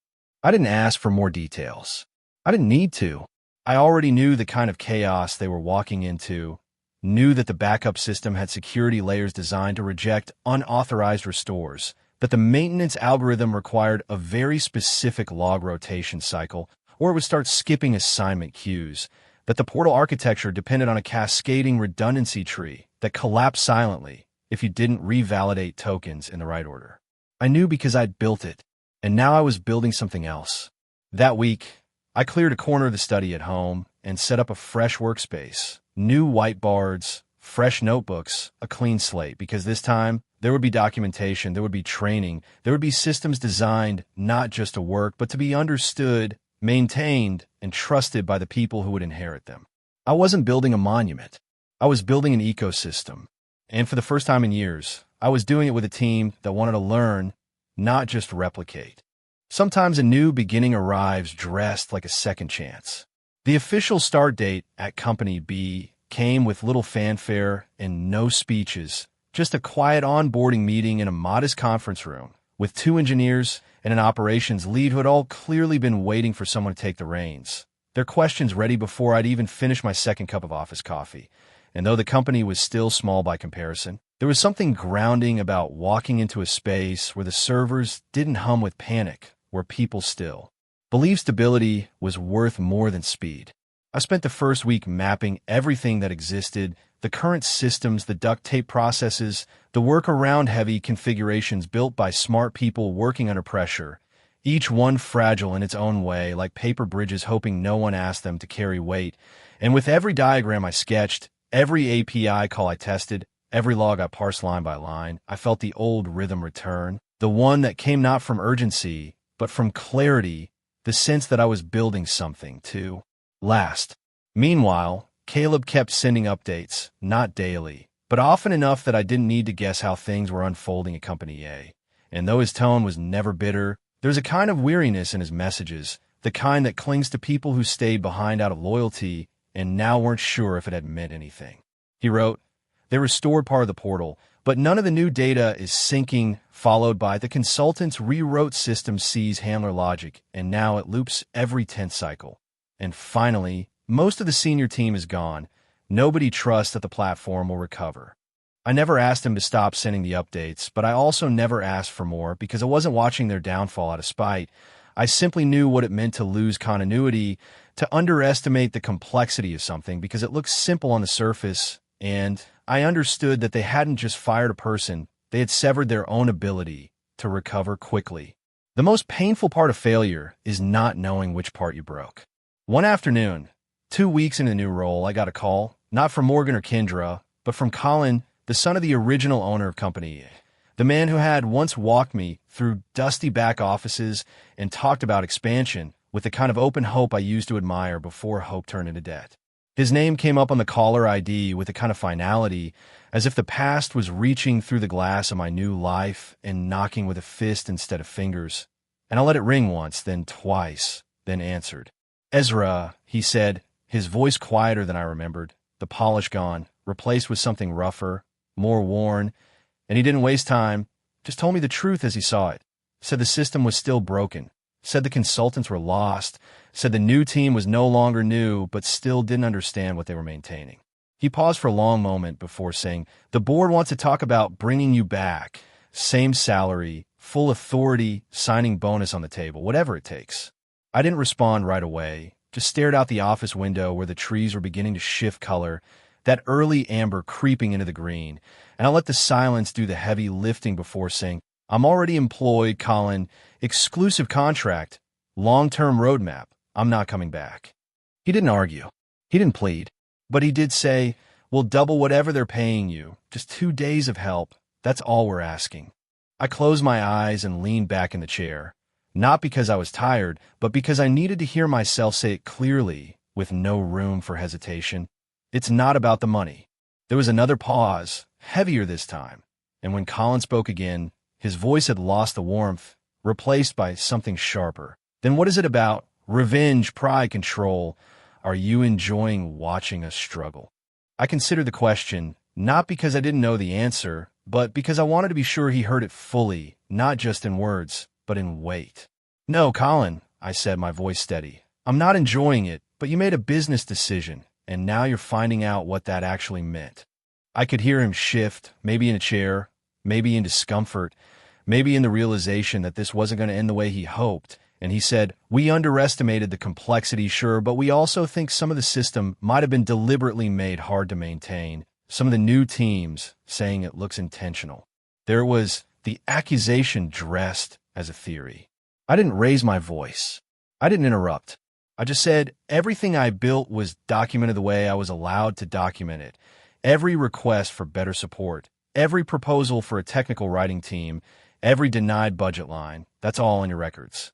I didn't ask for more details. I didn't need to. I already knew the kind of chaos they were walking into, knew that the backup system had security layers designed to reject unauthorized restores, that the maintenance algorithm required a very specific log rotation cycle, or it would start skipping assignment queues, that the portal architecture depended on a cascading redundancy tree that collapsed silently if you didn't revalidate tokens in the right order. I knew because I'd built it, and now I was building something else. That week, I cleared a corner of the study at home and set up a fresh workspace, new whiteboards, fresh notebooks, a clean slate, because this time there would be documentation, there would be training, there would be systems designed not just to work, but to be understood, maintained, and trusted by the people who would inherit them. I wasn't building a monument. I was building an ecosystem. And for the first time in years, I was doing it with a team that wanted to learn, not just replicate. Sometimes a new beginning arrives dressed like a second chance. The official start date at Company B came with little fanfare and no speeches, just a quiet onboarding meeting in a modest conference room with 2 engineers and an operations lead who had all clearly been waiting for someone to take the reins. Their questions ready before I'd even finished my second cup of office coffee. And though the company was still small by comparison, there was something grounding about walking into a space where the servers didn't hum with panic, where people still believed stability was worth more than speed. I spent the first week mapping everything that existed, the current systems, the duct tape processes, the workaround heavy configurations built by smart people working under pressure, each one fragile in its own way, like paper bridges hoping no one asked them to carry weight. And with every diagram I sketched, Every API call I tested, every log I parsed line by line, I felt the old rhythm return, the one that came not from urgency, but from clarity, the sense that I was building something to last. Meanwhile, Caleb kept sending updates, not daily, but often enough that I didn't need to guess how things were unfolding at Company A. And though his tone was never bitter, there's a kind of weariness in his messages, the kind that clings to people who stayed behind out of loyalty and now weren't sure if it had meant anything. He wrote, "They restored part of the portal, but none of the new data is syncing," followed by, "The consultants rewrote system C's handler logic, and now it loops every 10th cycle." And finally, most of the senior team is gone. Nobody trusts that the platform will recover. I never asked him to stop sending the updates, but I also never asked for more because I wasn't watching their downfall out of spite. I simply knew what it meant to lose continuity, to underestimate the complexity of something because it looks simple on the surface, and I understood that they hadn't just fired a person, they had severed their own ability to recover quickly. The most painful part of failure is not knowing which part you broke. One afternoon, 2 weeks in a new role, I got a call, not from Morgan or Kendra, but from Colin, the son of the original owner of Company A, the man who had once walked me through dusty back offices and talked about expansion with the kind of open hope I used to admire before hope turned into debt. His name came up on the caller ID with a kind of finality, as if the past was reaching through the glass of my new life and knocking with a fist instead of fingers. And I let it ring once, then twice, then answered. "Ezra," he said, his voice quieter than I remembered, the polish gone, replaced with something rougher, more worn, and he didn't waste time, just told me the truth as he saw it. Said the system was still broken, said the consultants were lost, said the new team was no longer new, but still didn't understand what they were maintaining. He paused for a long moment before saying, "The board wants to talk about bringing you back. Same salary, full authority, signing bonus on the table, whatever it takes." I didn't respond right away, just stared out the office window where the trees were beginning to shift color, that early amber creeping into the green, and I let the silence do the heavy lifting before saying, "I'm already employed, Colin, exclusive contract, long-term roadmap, I'm not coming back." He didn't argue. He didn't plead. But he did say, "We'll double whatever they're paying you. Just 2 days of help. That's all we're asking." I closed my eyes and leaned back in the chair, not because I was tired, but because I needed to hear myself say it clearly, with no room for hesitation. "It's not about the money." There was another pause, heavier this time, and when Colin spoke again, his voice had lost the warmth, replaced by something sharper. "Then what is it about? Revenge, pride, control. Are you enjoying watching us struggle?" I considered the question, not because I didn't know the answer, but because I wanted to be sure he heard it fully, not just in words, but in weight. "No, Colin," I said, my voice steady. "I'm not enjoying it, but you made a business decision, and now you're finding out what that actually meant." I could hear him shift, maybe in a chair, maybe in discomfort, maybe in the realization that this wasn't going to end the way he hoped. And he said, "We underestimated the complexity, sure, but we also think some of the system might have been deliberately made hard to maintain. Some of the new teams saying it looks intentional." There was the accusation dressed as a theory. I didn't raise my voice. I didn't interrupt. I just said everything I built was documented the way I was allowed to document it. Every request for better support, every proposal for a technical writing team, every denied budget line, that's all in your records.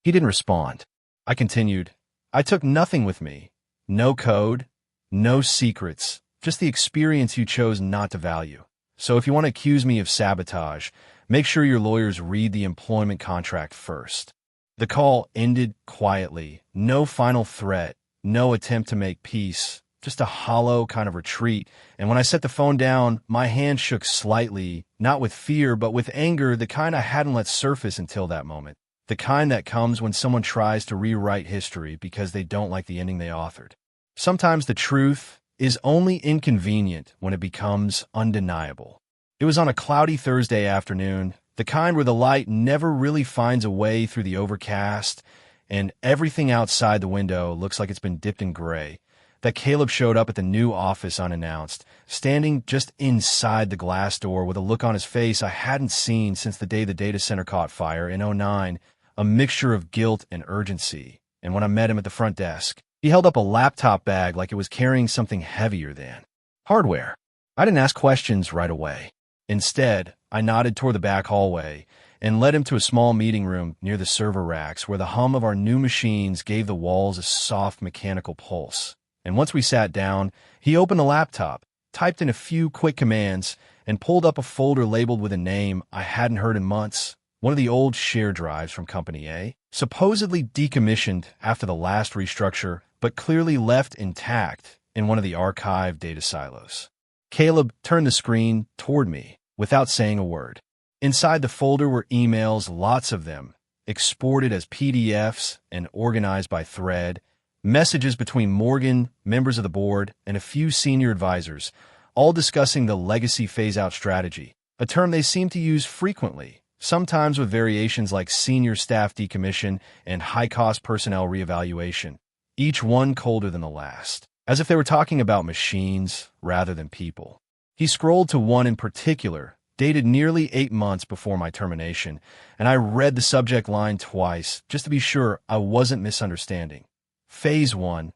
He didn't respond. I continued, "I took nothing with me. No code, no secrets, just the experience you chose not to value. So if you want to accuse me of sabotage, make sure your lawyers read the employment contract first." The call ended quietly. No final threat, no attempt to make peace, just a hollow kind of retreat. And when I set the phone down, my hand shook slightly, not with fear, but with anger, the kind I hadn't let surface until that moment. The kind that comes when someone tries to rewrite history because they don't like the ending they authored. Sometimes the truth is only inconvenient when it becomes undeniable. It was on a cloudy Thursday afternoon, the kind where the light never really finds a way through the overcast, and everything outside the window looks like it's been dipped in gray, that Caleb showed up at the new office unannounced, standing just inside the glass door with a look on his face I hadn't seen since the day the data center caught fire in '09, a mixture of guilt and urgency. And when I met him at the front desk, he held up a laptop bag like it was carrying something heavier than. Hardware. I didn't ask questions right away. Instead, I nodded toward the back hallway and led him to a small meeting room near the server racks where the hum of our new machines gave the walls a soft mechanical pulse. And once we sat down, he opened the laptop, typed in a few quick commands, and pulled up a folder labeled with a name I hadn't heard in months. One of the old share drives from Company A, supposedly decommissioned after the last restructure, but clearly left intact in one of the archived data silos. Caleb turned the screen toward me without saying a word. Inside the folder were emails, lots of them, exported as PDFs and organized by thread, messages between Morgan, members of the board, and a few senior advisors, all discussing the legacy phase-out strategy, a term they seem to use frequently, sometimes with variations like senior staff decommission and high-cost personnel reevaluation, each one colder than the last, as if they were talking about machines rather than people. He scrolled to one in particular, dated nearly 8 months before my termination, and I read the subject line twice just to be sure I wasn't misunderstanding. Phase 1,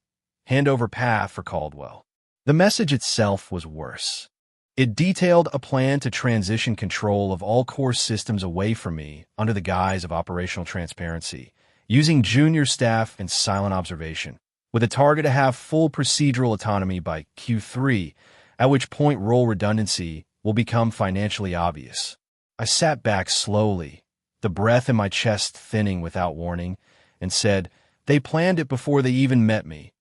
handover path for Caldwell. The message itself was worse. It detailed a plan to transition control of all core systems away from me under the guise of operational transparency, using junior staff and silent observation, with a target to have full procedural autonomy by Q3, at which point role redundancy will become financially obvious. I sat back slowly, the breath in my chest thinning without warning, and said, "They planned it before they even met me,"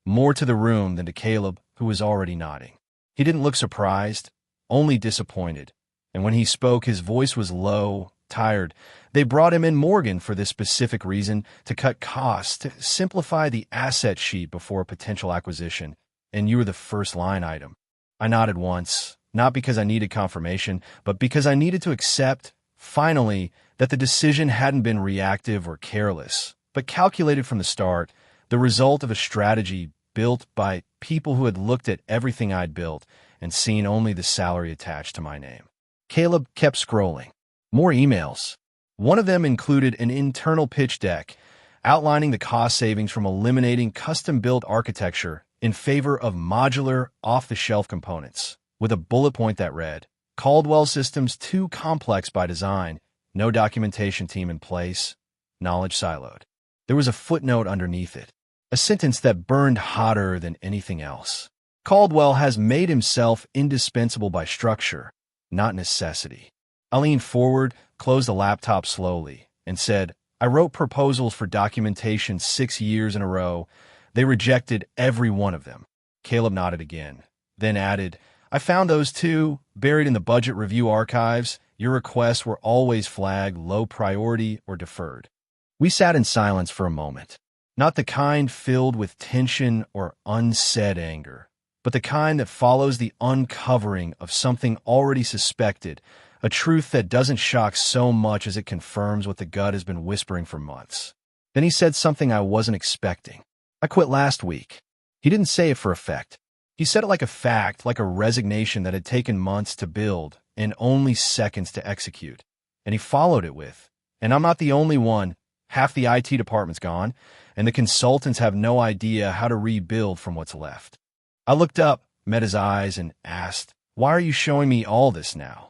more to the room than to Caleb, who was already nodding. He didn't look surprised, only disappointed, and when he spoke, his voice was low, tired. They brought him in Morgan for this specific reason, to cut costs, to simplify the asset sheet before a potential acquisition, and you were the first line item. I nodded once, not because I needed confirmation, but because I needed to accept, finally, that the decision hadn't been reactive or careless, but calculated from the start, the result of a strategy built by people who had looked at everything I'd built and seen only the salary attached to my name. Caleb kept scrolling. More emails. One of them included an internal pitch deck outlining the cost savings from eliminating custom-built architecture in favor of modular, off-the-shelf components, with a bullet point that read, "Caldwell systems too complex by design, no documentation team in place, knowledge siloed." There was a footnote underneath it, a sentence that burned hotter than anything else. Caldwell has made himself indispensable by structure, not necessity. I leaned forward, closed the laptop slowly, and said, "I wrote proposals for documentation 6 years in a row. They rejected every one of them." Caleb nodded again, then added, "I found those too, buried in the budget review archives. Your requests were always flagged low priority or deferred." We sat in silence for a moment, not the kind filled with tension or unsaid anger, but the kind that follows the uncovering of something already suspected, a truth that doesn't shock so much as it confirms what the gut has been whispering for months. Then he said something I wasn't expecting. "I quit last week." He didn't say it for effect. He said it like a fact, like a resignation that had taken months to build and only seconds to execute. And he followed it with, "And I'm not the only one. Half the IT department's gone, and the consultants have no idea how to rebuild from what's left." I looked up, met his eyes, and asked, "Why are you showing me all this now?"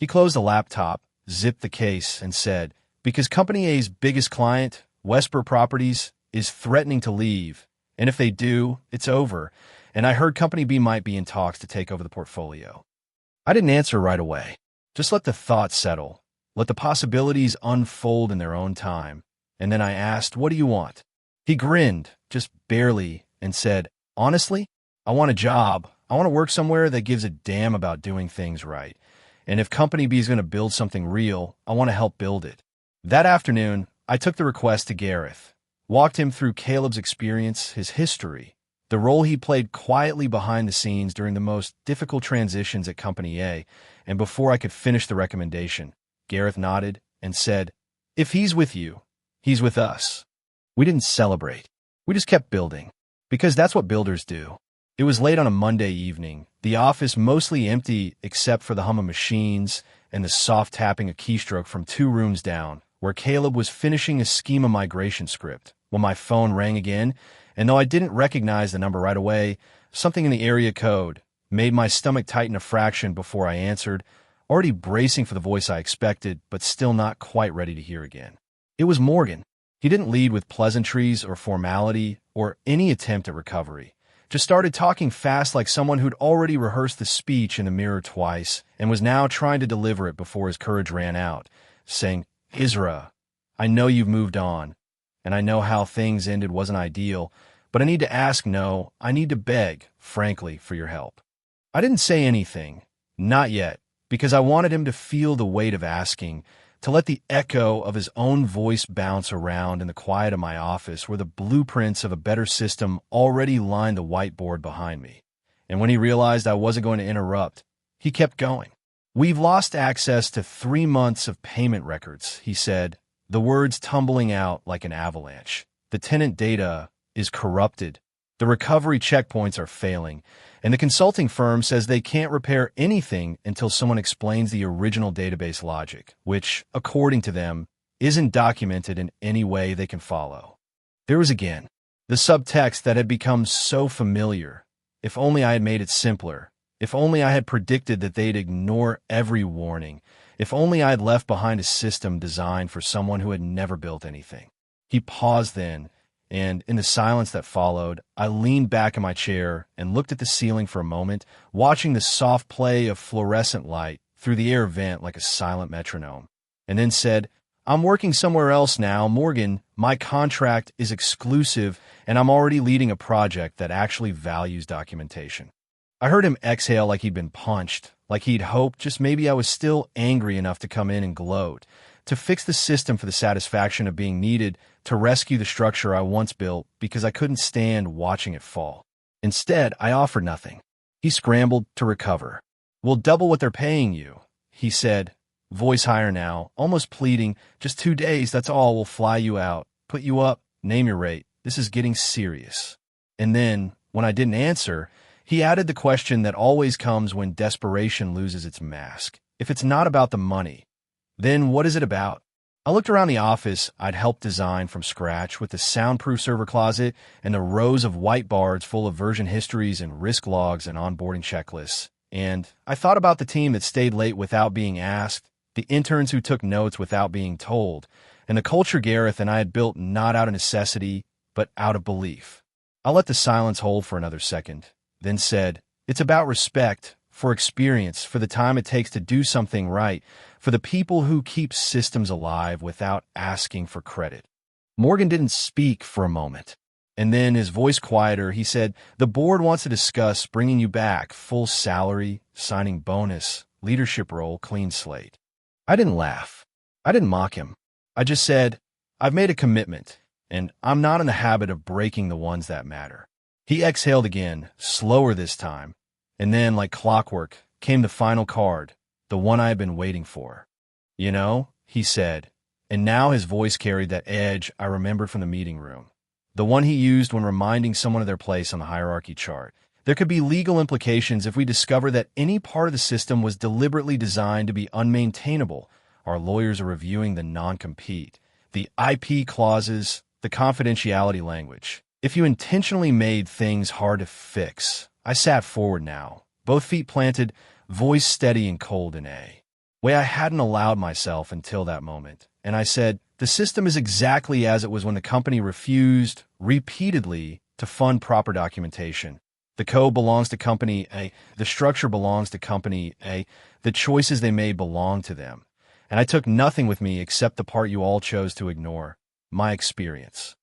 He closed the laptop, zipped the case, and said, "Because Company A's biggest client, Wesper Properties, is threatening to leave, and if they do, it's over, and I heard Company B might be in talks to take over the portfolio." I didn't answer right away. Just let the thoughts settle, let the possibilities unfold in their own time, and then I asked, "What do you want?" He grinned, just barely, and said, "Honestly, I want a job. I want to work somewhere that gives a damn about doing things right. And if Company B is going to build something real, I want to help build it." That afternoon, I took the request to Gareth, walked him through Caleb's experience, his history, the role he played quietly behind the scenes during the most difficult transitions at Company A, and before I could finish the recommendation, Gareth nodded and said, "If he's with you, he's with us." We didn't celebrate. We just kept building, because that's what builders do. It was late on a Monday evening, the office mostly empty except for the hum of machines and the soft tapping of keystroke from 2 rooms down, where Caleb was finishing a schema migration script, when my phone rang again, and though I didn't recognize the number right away, something in the area code, made my stomach tighten a fraction before I answered, already bracing for the voice I expected, but still not quite ready to hear again. It was Morgan. He didn't lead with pleasantries or formality or any attempt at recovery. Just started talking fast like someone who'd already rehearsed the speech in the mirror twice and was now trying to deliver it before his courage ran out, saying, "Isra, I know you've moved on, and I know how things ended wasn't ideal, but I need to ask, no, I need to beg, frankly, for your help." I didn't say anything, not yet, because I wanted him to feel the weight of asking, to let the echo of his own voice bounce around in the quiet of my office where the blueprints of a better system already lined the whiteboard behind me. And when he realized I wasn't going to interrupt, he kept going. "We've lost access to 3 months of payment records," he said, the words tumbling out like an avalanche. "The tenant data is corrupted. The recovery checkpoints are failing, and the consulting firm says they can't repair anything until someone explains the original database logic, which, according to them, isn't documented in any way they can follow." There was again the subtext that had become so familiar. If only I had made it simpler. If only I had predicted that they'd ignore every warning. If only I had left behind a system designed for someone who had never built anything. He paused then, and in the silence that followed, I leaned back in my chair and looked at the ceiling for a moment, watching the soft play of fluorescent light through the air vent like a silent metronome, and then said, "I'm working somewhere else now, Morgan. My contract is exclusive, and I'm already leading a project that actually values documentation." I heard him exhale like he'd been punched, like he'd hoped just maybe I was still angry enough to come in and gloat, to fix the system for the satisfaction of being needed, to rescue the structure I once built because I couldn't stand watching it fall. Instead, I offered nothing. He scrambled to recover. "We'll double what they're paying you," he said, voice higher now, almost pleading. "Just 2 days, that's all. We'll fly you out, put you up, name your rate. This is getting serious." And then, when I didn't answer, he added the question that always comes when desperation loses its mask. If it's not about the money, then what is it about? I looked around the office I'd helped design from scratch with the soundproof server closet and the rows of whiteboards full of version histories and risk logs and onboarding checklists. And I thought about the team that stayed late without being asked, the interns who took notes without being told, and the culture Gareth and I had built not out of necessity, but out of belief. I let the silence hold for another second, then said, "It's about respect, for experience, for the time it takes to do something right, for the people who keep systems alive without asking for credit." Morgan didn't speak for a moment. And then, his voice quieter, he said, "The board wants to discuss bringing you back, full salary, signing bonus, leadership role, clean slate." I didn't laugh. I didn't mock him. I just said, "I've made a commitment, and I'm not in the habit of breaking the ones that matter." He exhaled again, slower this time. And then, like clockwork, came the final card, the one I had been waiting for. "You know," he said, and now his voice carried that edge I remembered from the meeting room, the one he used when reminding someone of their place on the hierarchy chart. "There could be legal implications if we discover that any part of the system was deliberately designed to be unmaintainable. Our lawyers are reviewing the non-compete, the IP clauses, the confidentiality language. If you intentionally made things hard to fix." I sat forward now, both feet planted, voice steady and cold in a way I hadn't allowed myself until that moment. And I said, "The system is exactly as it was when the company refused, repeatedly, to fund proper documentation. The code belongs to Company A. The structure belongs to Company A. The choices they made belong to them. And I took nothing with me except the part you all chose to ignore, my experience."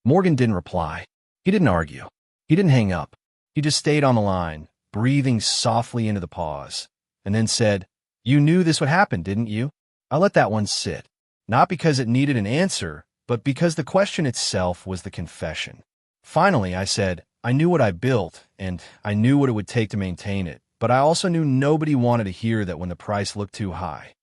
Morgan didn't reply. He didn't argue. He didn't hang up. He just stayed on the line, breathing softly into the pause, and then said, "You knew this would happen, didn't you?" I let that one sit, not because it needed an answer, but because the question itself was the confession. Finally, I said, "I knew what I built, and I knew what it would take to maintain it, but I also knew nobody wanted to hear that when the price looked too high."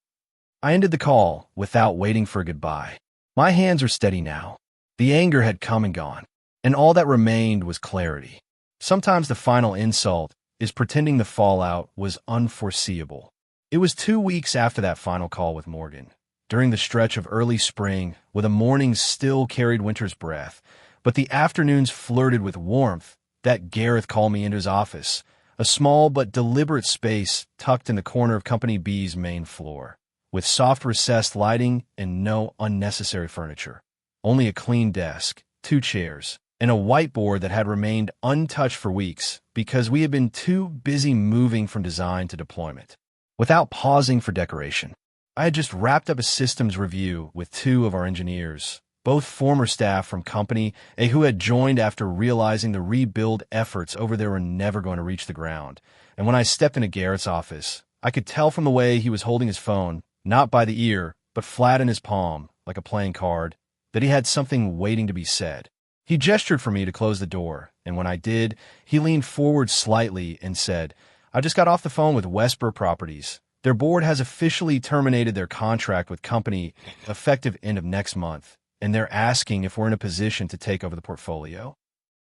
I ended the call without waiting for a goodbye. My hands were steady now. The anger had come and gone, and all that remained was clarity. Sometimes the final insult is pretending the fallout was unforeseeable. It was 2 weeks after that final call with Morgan, during the stretch of early spring, where the mornings still carried winter's breath, but the afternoons flirted with warmth, that Gareth called me into his office, a small but deliberate space tucked in the corner of Company B's main floor, with soft recessed lighting and no unnecessary furniture. Only a clean desk, 2 chairs, and a whiteboard that had remained untouched for weeks because we had been too busy moving from design to deployment. Without pausing for decoration, I had just wrapped up a systems review with 2 of our engineers, both former staff from Company A who had joined after realizing the rebuild efforts over there were never going to reach the ground. And when I stepped into Garrett's office, I could tell from the way he was holding his phone, not by the ear, but flat in his palm, like a playing card, that he had something waiting to be said. He gestured for me to close the door, and when I did, he leaned forward slightly and said, "I just got off the phone with Westbrook Properties. Their board has officially terminated their contract with Company effective end of next month, and they're asking if we're in a position to take over the portfolio."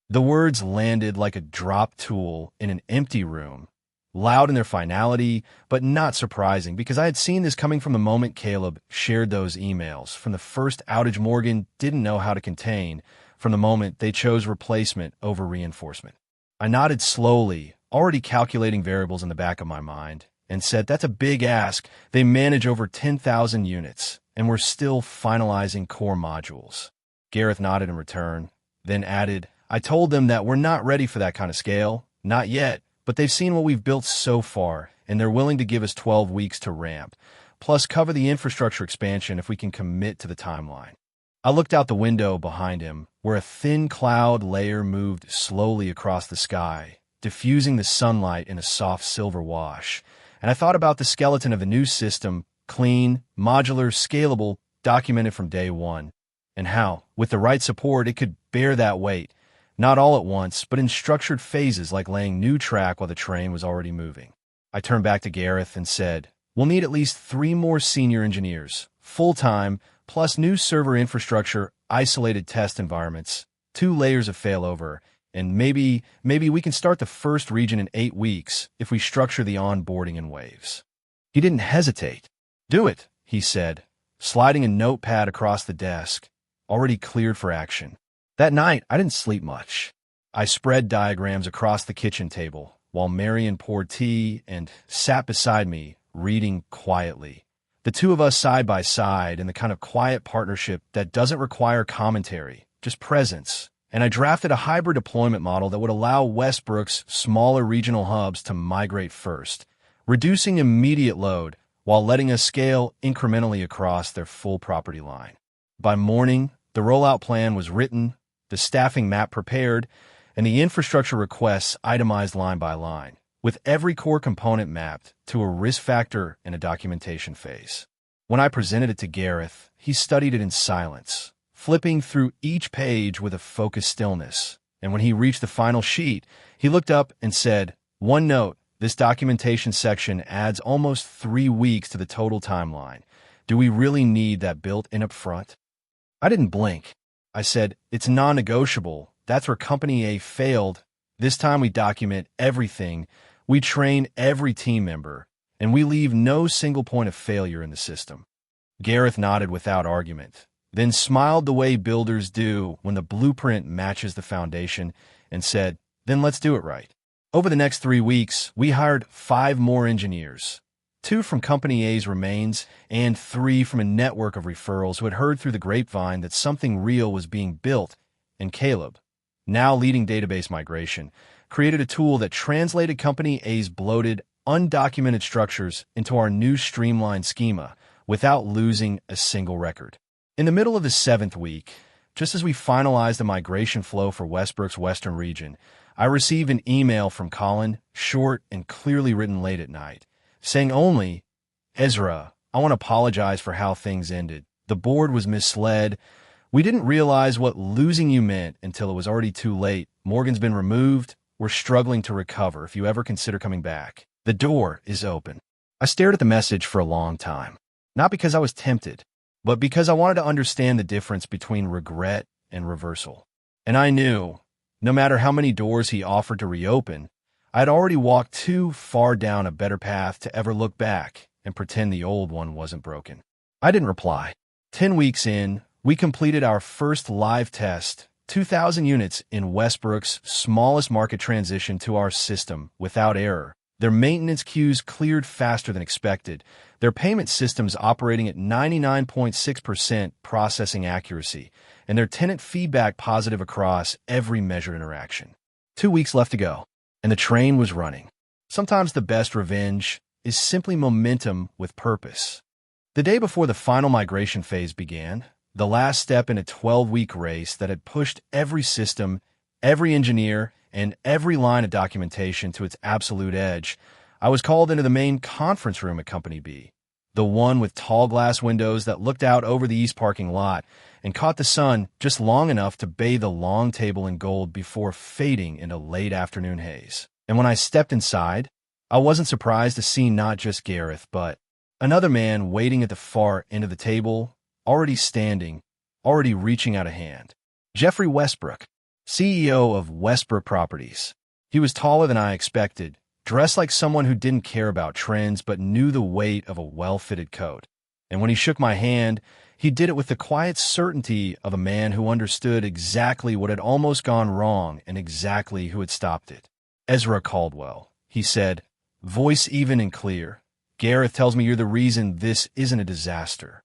The words landed like a dropped tool in an empty room, loud in their finality, but not surprising because I had seen this coming from the moment Caleb shared those emails, from the first outage Morgan didn't know how to contain, from the moment they chose replacement over reinforcement. I nodded slowly, already calculating variables in the back of my mind, and said, "That's a big ask. They manage over 10,000 units, and we're still finalizing core modules." Gareth nodded in return, then added, "I told them that we're not ready for that kind of scale. Not yet, but they've seen what we've built so far, and they're willing to give us 12 weeks to ramp, plus cover the infrastructure expansion if we can commit to the timeline." I looked out the window behind him, where a thin cloud layer moved slowly across the sky, diffusing the sunlight in a soft silver wash, and I thought about the skeleton of the new system, clean, modular, scalable, documented from day one, and how, with the right support, it could bear that weight, not all at once, but in structured phases like laying new track while the train was already moving. I turned back to Gareth and said, "We'll need at least 3 more senior engineers, full-time, plus new server infrastructure, isolated test environments, 2 layers of failover, and maybe we can start the first region in 8 weeks if we structure the onboarding in waves." He didn't hesitate. "Do it," he said, sliding a notepad across the desk, already cleared for action. That night, I didn't sleep much. I spread diagrams across the kitchen table while Marion poured tea and sat beside me, reading quietly. The 2 of us side by side in the kind of quiet partnership that doesn't require commentary, just presence. And I drafted a hybrid deployment model that would allow Westbrook's smaller regional hubs to migrate first, reducing immediate load while letting us scale incrementally across their full property line. By morning, the rollout plan was written, the staffing map prepared, and the infrastructure requests itemized line by line, with every core component mapped to a risk factor and a documentation phase. When I presented it to Gareth, he studied it in silence, flipping through each page with a focused stillness. And when he reached the final sheet, he looked up and said, "One note, this documentation section adds almost 3 weeks to the total timeline. Do we really need that built in up front?" I didn't blink. I said, "It's non-negotiable. That's where Company A failed. This time we document everything. We train every team member, and we leave no single point of failure in the system." Gareth nodded without argument, then smiled the way builders do when the blueprint matches the foundation, and said, "Then let's do it right." Over the next 3 weeks, we hired 5 more engineers, 2 from Company A's remains and 3 from a network of referrals who had heard through the grapevine that something real was being built, and Caleb, now leading database migration, created a tool that translated Company A's bloated, undocumented structures into our new streamlined schema without losing a single record. In the middle of the 7th week, just as we finalized the migration flow for Westbrook's Western region, I received an email from Colin, short and clearly written late at night, saying only, "Ezra, I want to apologize for how things ended. The board was misled. We didn't realize what losing you meant until it was already too late. Morgan's been removed. We're struggling to recover if you ever consider coming back. The door is open." I stared at the message for a long time, not because I was tempted, but because I wanted to understand the difference between regret and reversal. And I knew, no matter how many doors he offered to reopen, I had already walked too far down a better path to ever look back and pretend the old one wasn't broken. I didn't reply. 10 weeks in, we completed our first live test, 2,000 units in Westbrook's smallest market transition to our system without error. Their maintenance queues cleared faster than expected. Their payment systems operating at 99.6% processing accuracy, and their tenant feedback positive across every measured interaction. 2 weeks left to go, and the train was running. Sometimes the best revenge is simply momentum with purpose. The day before the final migration phase began, the last step in a 12-week race that had pushed every system, every engineer, and every line of documentation to its absolute edge, I was called into the main conference room at Company B, the one with tall glass windows that looked out over the east parking lot and caught the sun just long enough to bathe the long table in gold before fading into late afternoon haze. And when I stepped inside, I wasn't surprised to see not just Gareth, but another man waiting at the far end of the table, already standing, already reaching out a hand. Jeffrey Westbrook, CEO of Westbrook Properties. He was taller than I expected, dressed like someone who didn't care about trends but knew the weight of a well-fitted coat. And when he shook my hand, he did it with the quiet certainty of a man who understood exactly what had almost gone wrong and exactly who had stopped it. Ezra Caldwell, he said, voice even and clear. Gareth tells me you're the reason this isn't a disaster.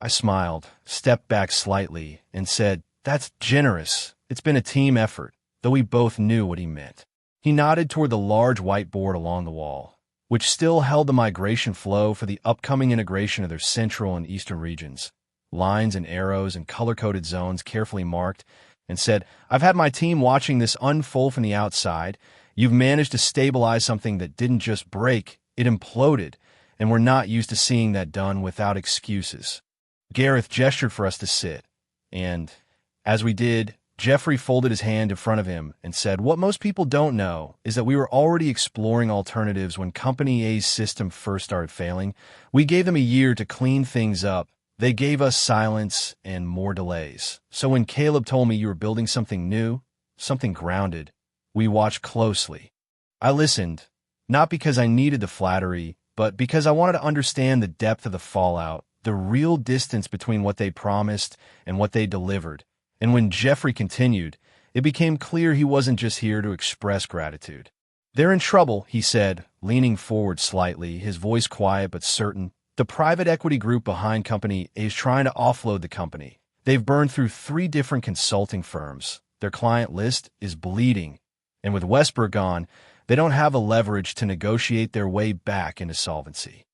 I smiled, stepped back slightly, and said, that's generous. It's been a team effort, though we both knew what he meant. He nodded toward the large whiteboard along the wall, which still held the migration flow for the upcoming integration of their central and eastern regions, lines and arrows and color-coded zones carefully marked, and said, I've had my team watching this unfold from the outside. You've managed to stabilize something that didn't just break, it imploded, and we're not used to seeing that done without excuses. Gareth gestured for us to sit, and as we did, Jeffrey folded his hand in front of him and said, what most people don't know is that we were already exploring alternatives when Company A's system first started failing. We gave them a year to clean things up. They gave us silence and more delays. So when Caleb told me you were building something new, something grounded, we watched closely. I listened, not because I needed the flattery, but because I wanted to understand the depth of the fallout, the real distance between what they promised and what they delivered. And when Jeffrey continued, it became clear he wasn't just here to express gratitude. They're in trouble, he said, leaning forward slightly, his voice quiet but certain. The private equity group behind Company A is trying to offload the company. They've burned through 3 different consulting firms. Their client list is bleeding. And with Westbrook gone, they don't have a leverage to negotiate their way back into solvency.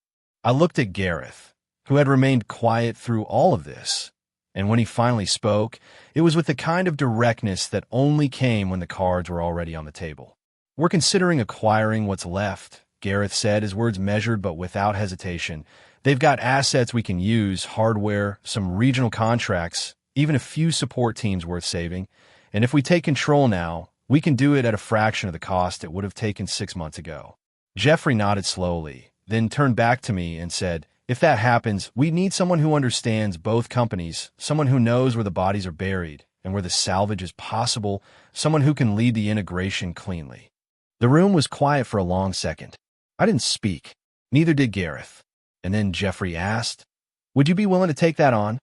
I looked at Gareth, who had remained quiet through all of this. And when he finally spoke, it was with the kind of directness that only came when the cards were already on the table. We're considering acquiring what's left, Gareth said, his words measured but without hesitation. They've got assets we can use, hardware, some regional contracts, even a few support teams worth saving. And if we take control now, we can do it at a fraction of the cost it would have taken 6 months ago. Jeffrey nodded slowly, then turned back to me and said, if that happens, we need someone who understands both companies, someone who knows where the bodies are buried and where the salvage is possible, someone who can lead the integration cleanly. The room was quiet for a long second. I didn't speak. Neither did Gareth. And then Jeffrey asked, would you be willing to take that on?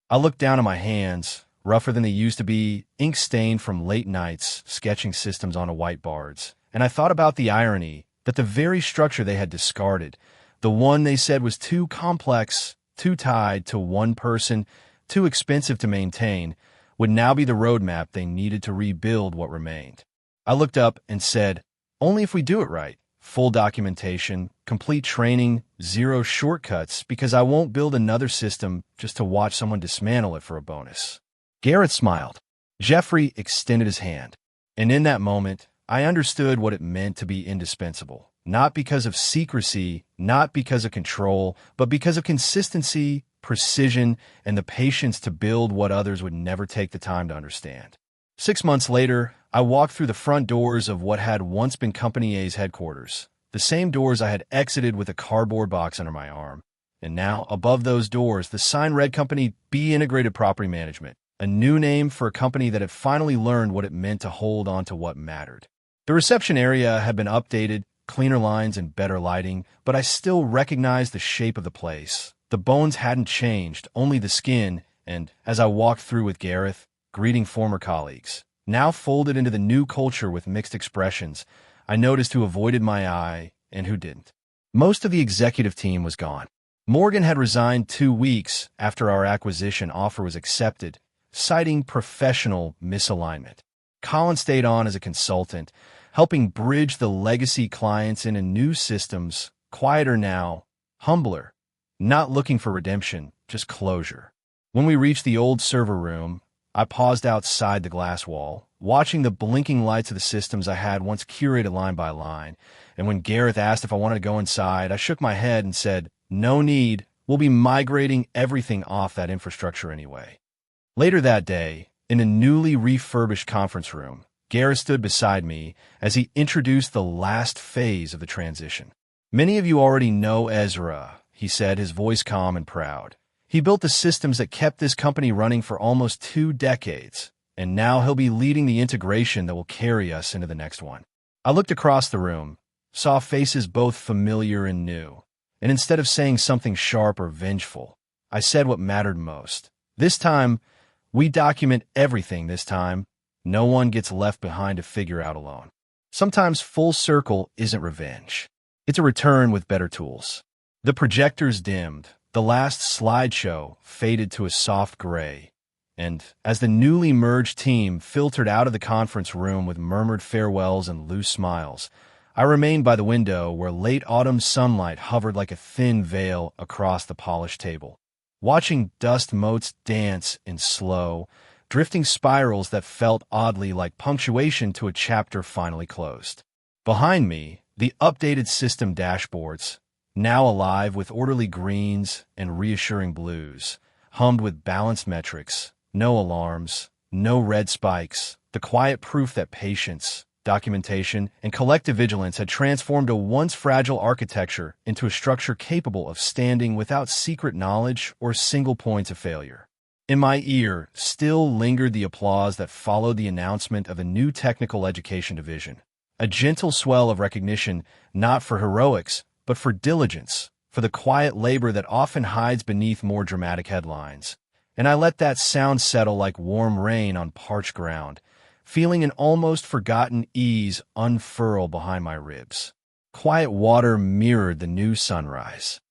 I looked down at my hands, rougher than they used to be, ink-stained from late nights sketching systems onto whiteboards, and I thought about the irony that the very structure they had discarded, the one they said was too complex, too tied to one person, too expensive to maintain, would now be the roadmap they needed to rebuild what remained. I looked up and said, only if we do it right. Full documentation, complete training, 0 shortcuts, because I won't build another system just to watch someone dismantle it for a bonus. Gareth smiled. Jeffrey extended his hand. And in that moment, I understood what it meant to be indispensable. Not because of secrecy, not because of control, but because of consistency, precision, and the patience to build what others would never take the time to understand. 6 months later, I walked through the front doors of what had once been Company A's headquarters, the same doors I had exited with a cardboard box under my arm. And now, above those doors, the sign read Company B Integrated Property Management, a new name for a company that had finally learned what it meant to hold on to what mattered. The reception area had been updated, cleaner lines and better lighting, but I still recognized the shape of the place. The bones hadn't changed, only the skin, and as I walked through with Gareth, greeting former colleagues. Now folded into the new culture with mixed expressions, I noticed who avoided my eye and who didn't. Most of the executive team was gone. Morgan had resigned 2 weeks after our acquisition offer was accepted, citing professional misalignment. Colin stayed on as a consultant, helping bridge the legacy clients into new systems, quieter now, humbler, not looking for redemption, just closure. When we reached the old server room, I paused outside the glass wall, watching the blinking lights of the systems I had once curated line by line, and when Gareth asked if I wanted to go inside, I shook my head and said, "No need, we'll be migrating everything off that infrastructure anyway." Later that day, in a newly refurbished conference room, Gareth stood beside me as he introduced the last phase of the transition. "Many of you already know Ezra," he said, his voice calm and proud. "He built the systems that kept this company running for almost 2 decades, and now he'll be leading the integration that will carry us into the next one." I looked across the room, saw faces both familiar and new, and instead of saying something sharp or vengeful, I said what mattered most. This time, we document everything this time. No one gets left behind to figure out alone. Sometimes full circle isn't revenge. It's a return with better tools. The projectors dimmed, the last slideshow faded to a soft gray, and as the newly merged team filtered out of the conference room with murmured farewells and loose smiles, I remained by the window where late autumn sunlight hovered like a thin veil across the polished table, watching dust motes dance in slow, drifting spirals that felt oddly like punctuation to a chapter finally closed. Behind me, the updated system dashboards, now alive with orderly greens and reassuring blues, hummed with balanced metrics, no alarms, no red spikes, the quiet proof that patience, documentation, and collective vigilance had transformed a once fragile architecture into a structure capable of standing without secret knowledge or single points of failure. In my ear still lingered the applause that followed the announcement of a new technical education division, a gentle swell of recognition not for heroics, but for diligence, for the quiet labor that often hides beneath more dramatic headlines. And I let that sound settle like warm rain on parched ground, feeling an almost forgotten ease unfurl behind my ribs. Quiet water mirrored the new sunrise.